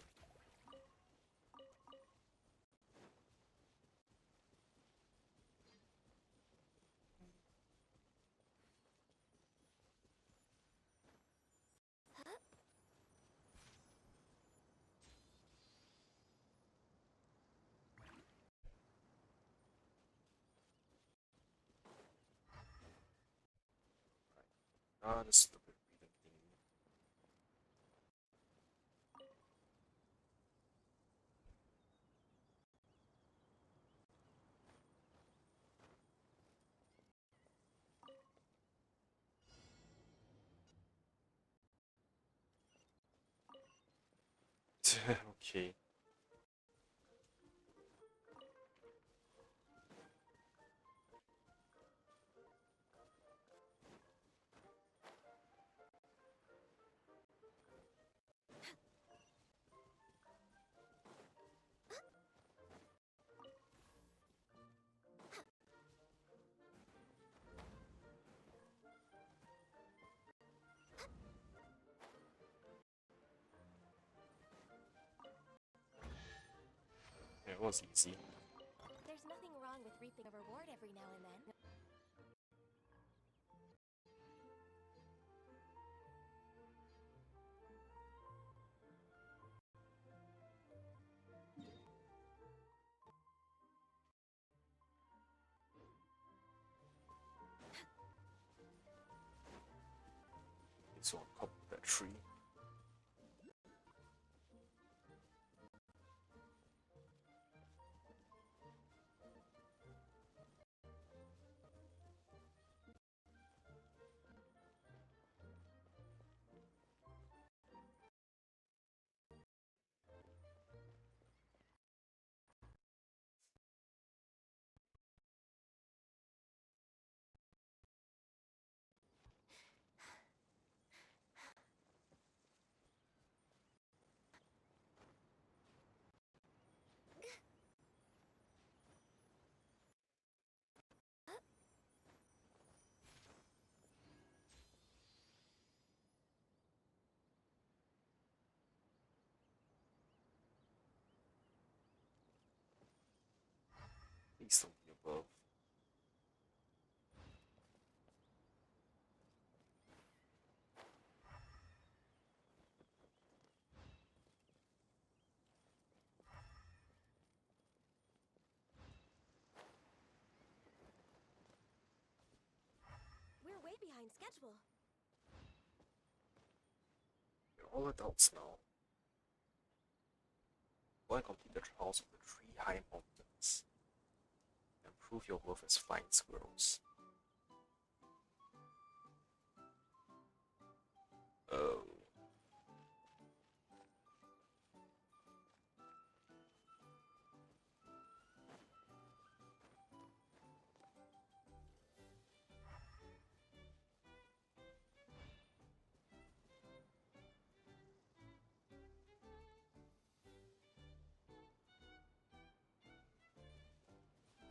A: This stupid breathing thing. Okay. It was easy.
F: There's nothing wrong with reaping a reward every now and then.
A: It's on top of that tree. Please don't be above.
F: We're way behind schedule.
A: You're all adults now. Go and complete the trials of the 3 high mountains. And prove your worth as flying squirrels. Oh.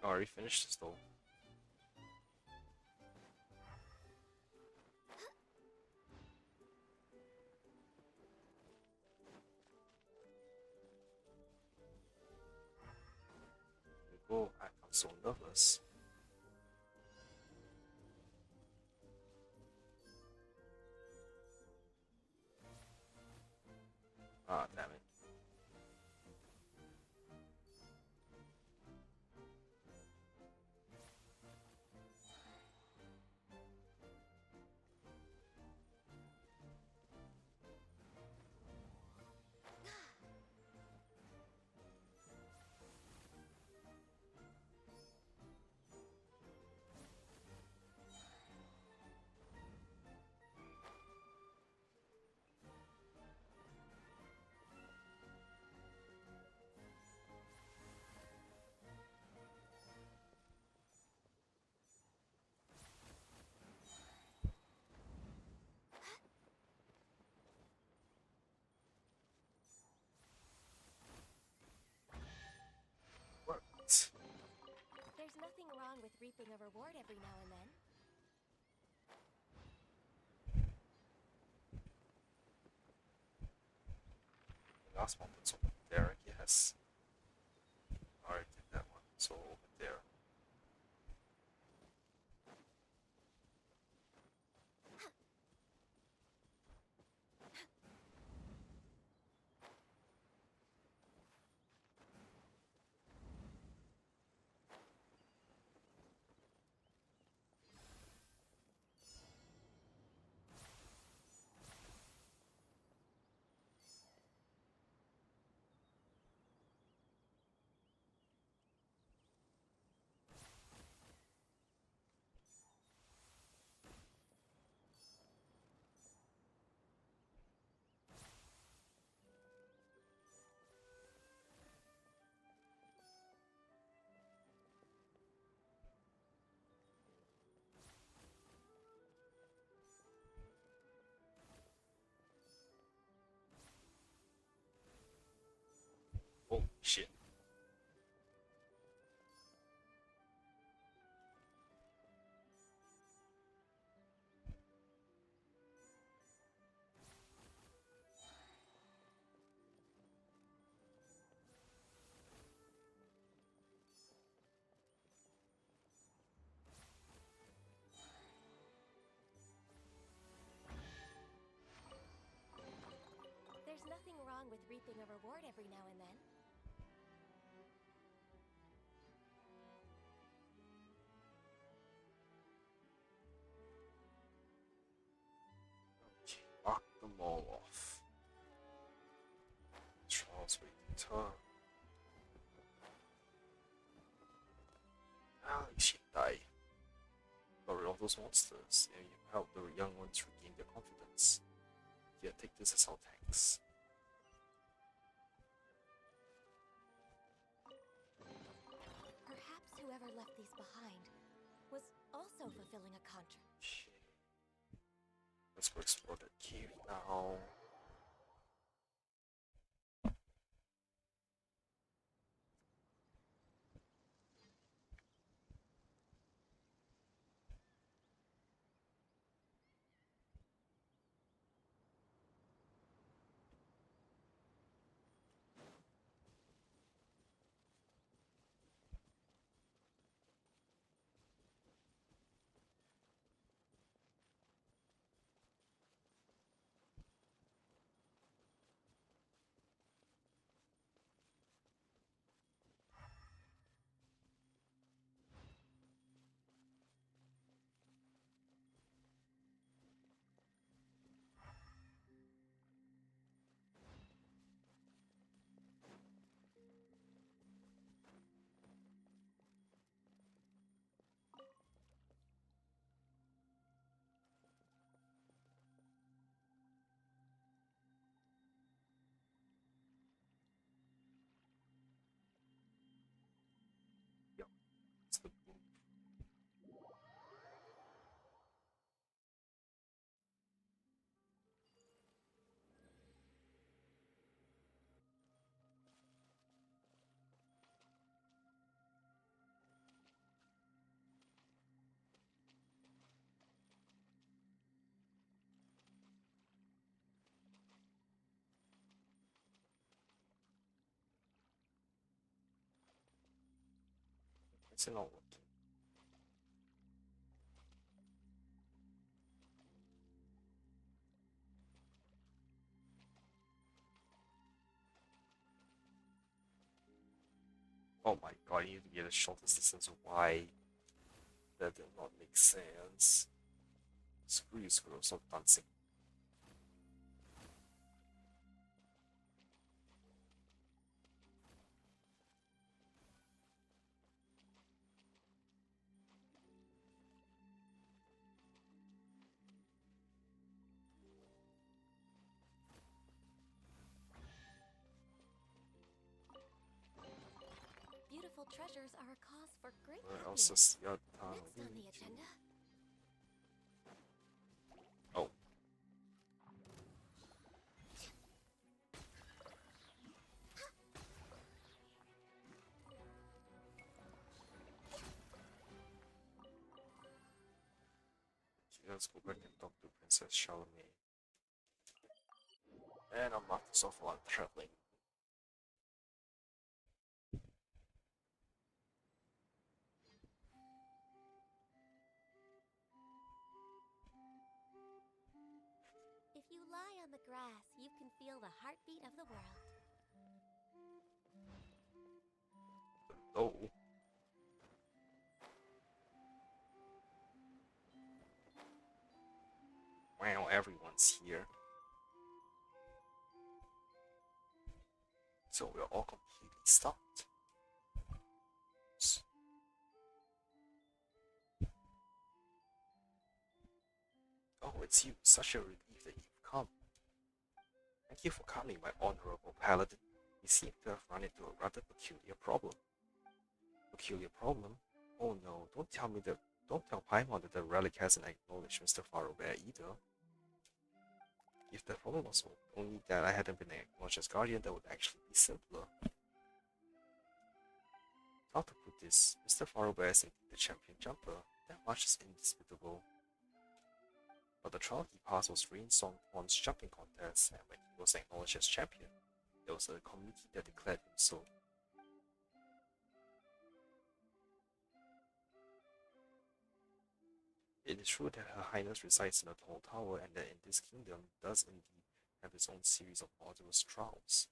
A: I already finished this though. Oh, I'm so nervous. Ah, damn it. Worked.
F: There's nothing wrong with reaping a reward every now and then.
A: The last one was over there, yes. I already did that one, so over there. Oh shit.
F: reaping a reward every now and then.
A: Okay, lock them all off. Charles waiting turn. Alex should die. Get rid of those monsters, and you help the young ones regain their confidence. Yeah, take this as our thanks.
F: Perhaps whoever left these behind was also fulfilling a contract.
A: Okay. Let's go explore that cave now. Yep, it's the group. It's not working. Oh my god, you need to be at the shortest distance. Why? That did not make sense. Screw you, screw, stop dancing.
F: Beautiful treasures are a cause for great
A: Where
F: happiness.
A: else is your town?
F: Next on the agenda,
A: Oh. Okay, let's go back and talk to Princess Charlemagne. And I'll mark this off while I'm traveling.
F: if you lie on the grass, you can feel the heartbeat of the world.
A: Oh. Wow, everyone's here. So we're all completely stopped. Oh, it's you. Such a relief that you've come. Thank you for coming, my honorable paladin. You seem to have run into a rather peculiar problem. Peculiar problem? Oh no, don't tell Paimon that the relic hasn't acknowledged Mr. Farobear either. If the problem was only that I hadn't been acknowledged as guardian, that would actually be simpler. How to put this, Mr. Farobear is indeed the champion jumper. That much is indisputable. But the trial he passed was Rain Songwon's jumping contest, and when he was acknowledged as champion, there was a committee that declared him so. It is true that Her Highness resides in a tall tower and that in this kingdom does indeed have its own series of arduous trials.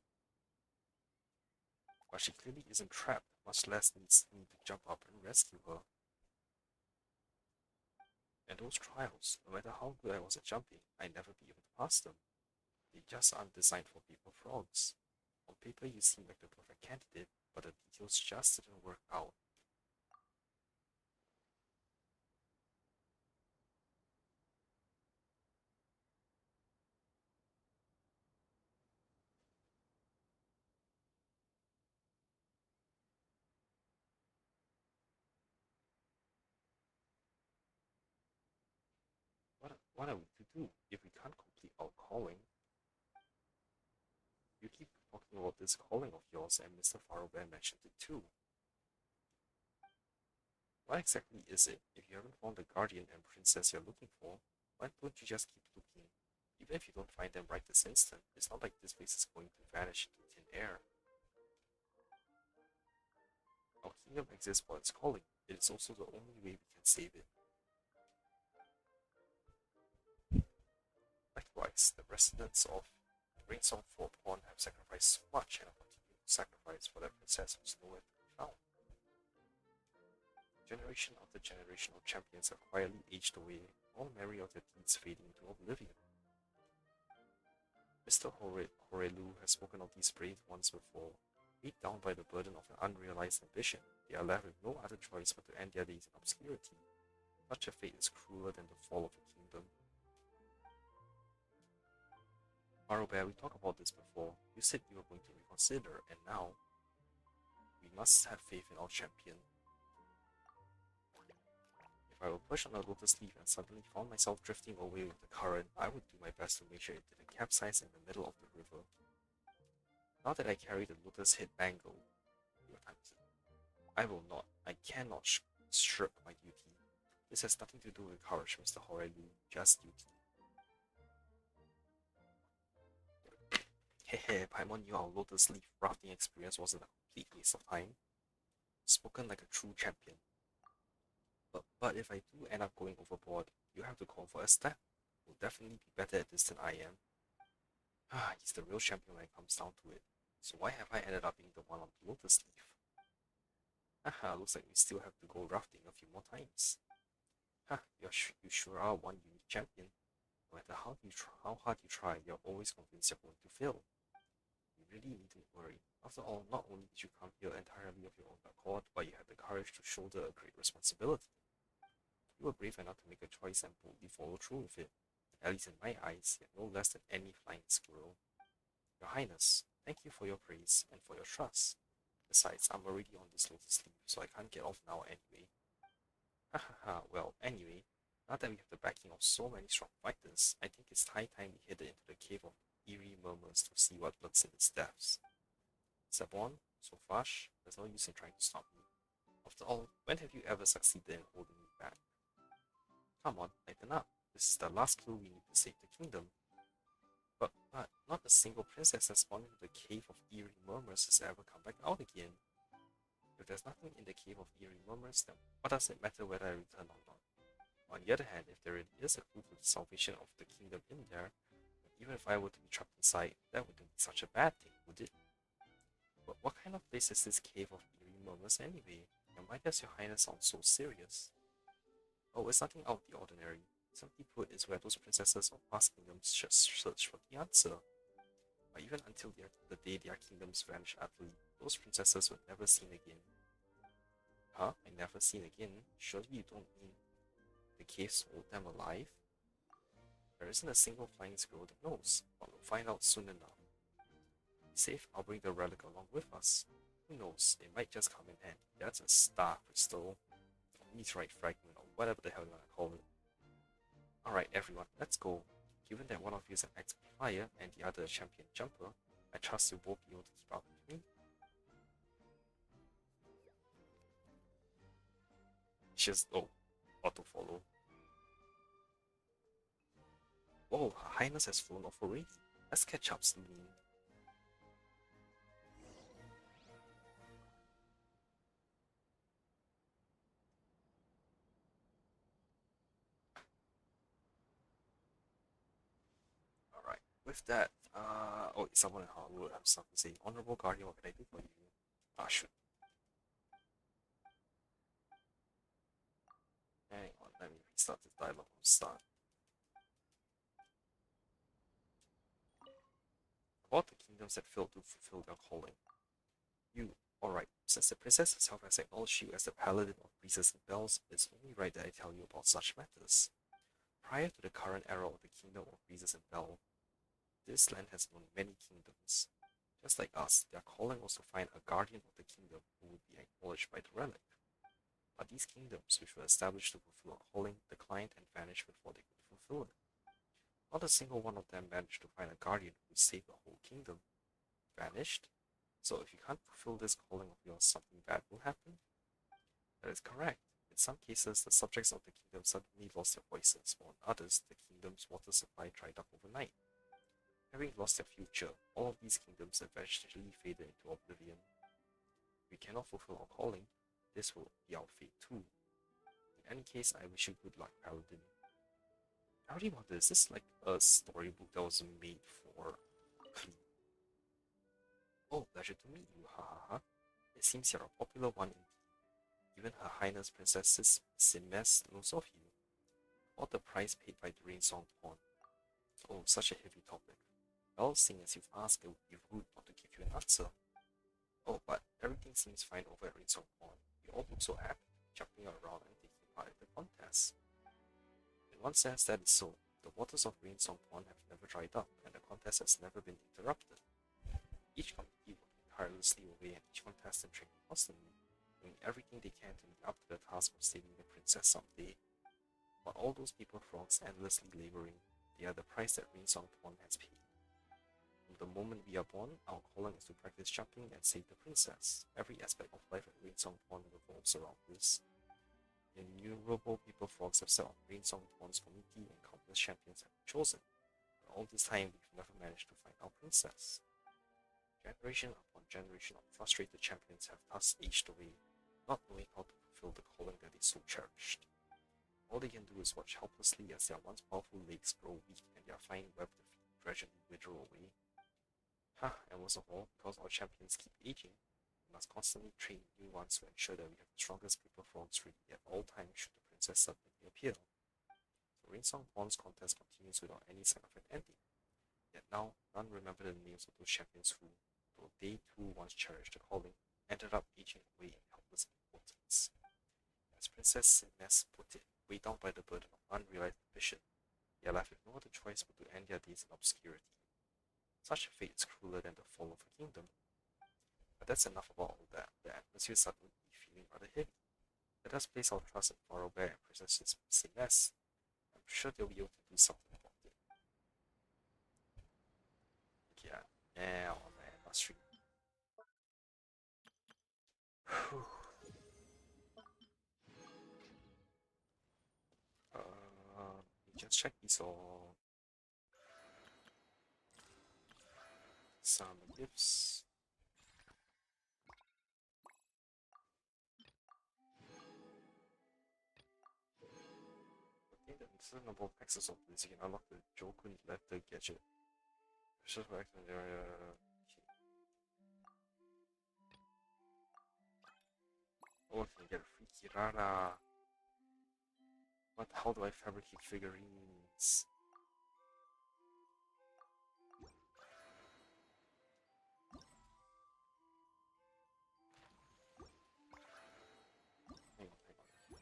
A: But she clearly isn't trapped, much less needs me to jump up and rescue her. And those trials, no matter how good I was at jumping, I'd never be able to pass them. They just aren't designed for paper frogs. On paper you seem like the perfect candidate, but the details just didn't work out. What are we to do if we can't complete our calling? You keep talking about this calling of yours, and Mr. Farrowbear mentioned it too. What exactly is it? If you haven't found the guardian and princess you're looking for, why don't you just keep looking? Even if you don't find them right this instant, it's not like this place is going to vanish into thin air. Our kingdom exists for its calling. It is also the only way we can save it. Likewise, the residents of Rainsong Forepawn have sacrificed so much and are continuing to sacrifice for their princess who's nowhere to be found. Generation after generation of champions have quietly aged away, all memory of their deeds fading into oblivion. Mr. Horelu has spoken of these brave ones before. Weighed down by the burden of an unrealized ambition, they are left with no other choice but to end their days in obscurity. Such a fate is crueler than the fall of a kingdom. Arrowbear, we talked about this before. You said you were going to reconsider, and now we must have faith in our champion. If I were pushed on a lotus leaf and suddenly found myself drifting away with the current, I would do my best to make sure it didn't capsize in the middle of the river. Now that I carry the lotus head bangle, I will not, I cannot shirk my duty. This has nothing to do with courage, Mr. Horelu, just duty. Hehe, Paimon knew our lotus leaf rafting experience wasn't a complete waste of time. Spoken like a true champion. But if I do end up going overboard, you have to call for a step. You'll definitely be better at this than I am. He's the real champion when it comes down to it. So why have I ended up being the one on the lotus leaf? Haha, looks like we still have to go rafting a few more times. You sure are one unique champion. No matter how hard you try, you're always convinced you're going to fail. You really needn't worry. After all, not only did you come here entirely of your own accord, but you had the courage to shoulder a great responsibility. You were brave enough to make a choice and boldly follow through with it. At least in my eyes, you're no less than any flying squirrel. Your Highness, thank you for your praise and for your trust. Besides, I'm already on this lotus leaf, so I can't get off now anyway. Well, anyway, now that we have the backing of so many strong fighters, I think it's high time we headed into the cave of eerie murmurs to see what lurks in its depths. Sabon, Sofash, there's no use in trying to stop me. After all, when have you ever succeeded in holding me back? Come on, lighten up. This is the last clue we need to save the kingdom. But not a single princess has spawned into the cave of eerie murmurs has ever come back out again. If there's nothing in the cave of eerie murmurs, then what does it matter whether I return or not? On the other hand, if there really is a clue to the salvation of the kingdom in there, even if I were to be trapped inside, that wouldn't be such a bad thing, would it? But what kind of place is this cave of eerie murmurs anyway? And why does your highness sound so serious? Oh, it's nothing out of the ordinary. Simply put, it's where those princesses of past kingdoms just search for the answer. But even until the day their kingdoms vanish utterly, those princesses were never seen again. Huh? I never seen again? Surely you don't mean the caves hold them alive? There isn't a single flying squirrel that knows, but we'll find out soon enough. Be safe, I'll bring the relic along with us. Who knows, it might just come in handy. That's a star crystal, a meteorite fragment, or whatever the hell you wanna call it. Alright everyone, let's go. Given that one of you is an expert flyer and the other a champion jumper, I trust you'll both be able to keep up with me. Just auto follow. Whoa, Her Highness has flown off already. Let's catch up soon. Alright, with that, someone in Hollywood have something to say. Honorable Guardian, what can I do for you? Ah, shoot. Hang on, let me restart this dialogue from the start. About the kingdoms that failed to fulfill their calling. You, alright, since the princess herself has acknowledged you as the paladin of breezes and bells, it's only right that I tell you about such matters. Prior to the current era of the kingdom of breezes and bell, this land has known many kingdoms. Just like us, their calling was to find a guardian of the kingdom who would be acknowledged by the relic. But these kingdoms, which were established to fulfill a calling, declined and vanished before they could fulfill it. Not a single one of them managed to find a guardian who would save the whole kingdom. Vanished? So if you can't fulfill this calling of yours, something bad will happen? That is correct. In some cases, the subjects of the kingdom suddenly lost their voices, while in others, the kingdom's water supply dried up overnight. Having lost their future, all of these kingdoms eventually faded into oblivion. If we cannot fulfill our calling, this will be our fate too. In any case, I wish you good luck, Paladin. I already wonder, is this like a storybook that was made for Clee? Oh, pleasure to meet you, ha ha ha. It seems you're a popular one indeed. Even Her Highness Princess Simes knows of you. What the price paid by the Rainsong Pawn? Oh, such a heavy topic. Well, seeing as you've asked, it would be rude not to give you an answer. Oh, but everything seems fine over at Rainsong Pawn. You all look so happy, jumping around and taking part in the contest. In one sense, that is so. The waters of Rainsong Pawn have never dried up, and the contest has never been interrupted. Each committee working tirelessly away, and each contestant training constantly, doing everything they can to meet up to the task of saving the princess someday. But all those people frogs endlessly laboring, they are the price that Rainsong Pawn has paid. From the moment we are born, our calling is to practice jumping and save the princess. Every aspect of life at Rainsong Pawn revolves around this. Innumerable people frogs have set up Rainsong Pawn's committee, and countless champions have been chosen. But all this time, we've never managed to find our princess. Generation upon generation of frustrated champions have thus aged away, not knowing how to fulfill the calling that they so cherished. All they can do is watch helplessly as their once powerful legs grow weak and their fine webbed feet gradually wither away. And worst of all, because our champions keep aging, we must constantly train new ones to ensure that we have the strongest people frogs ready at all times should the princess suddenly appear. The Rainsong Pawn's contest continues without any sign of an ending. Yet now, none remember the names of those champions who, though they too once cherished the calling, ended up aging away in helpless impotence. As Princess Simes put it, weighed down by the burden of unrealized ambition, they are left with no other choice but to end their days in obscurity. Such a fate is crueler than the fall of a kingdom. But that's enough about all that. The atmosphere is suddenly feeling rather heavy. Let us place our trust in Farobear and Princess Simes. I'm sure they'll be able to do something about it. Yeah, now on the industry. Just check these all. Some gifts. Okay, this is the number of access of this. You can unlock the Jokun letter gadget. Just for access area. Oh, I can get a free Kirara. What? How do I fabricate figurines? Hang on.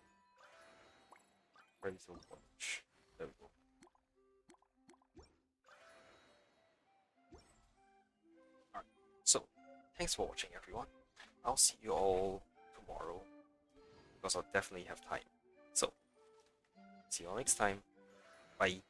A: Ready to watch. There we go. Alright, so thanks for watching, everyone. I'll see you all tomorrow because I'll definitely have time. So, see you all next time. Bye.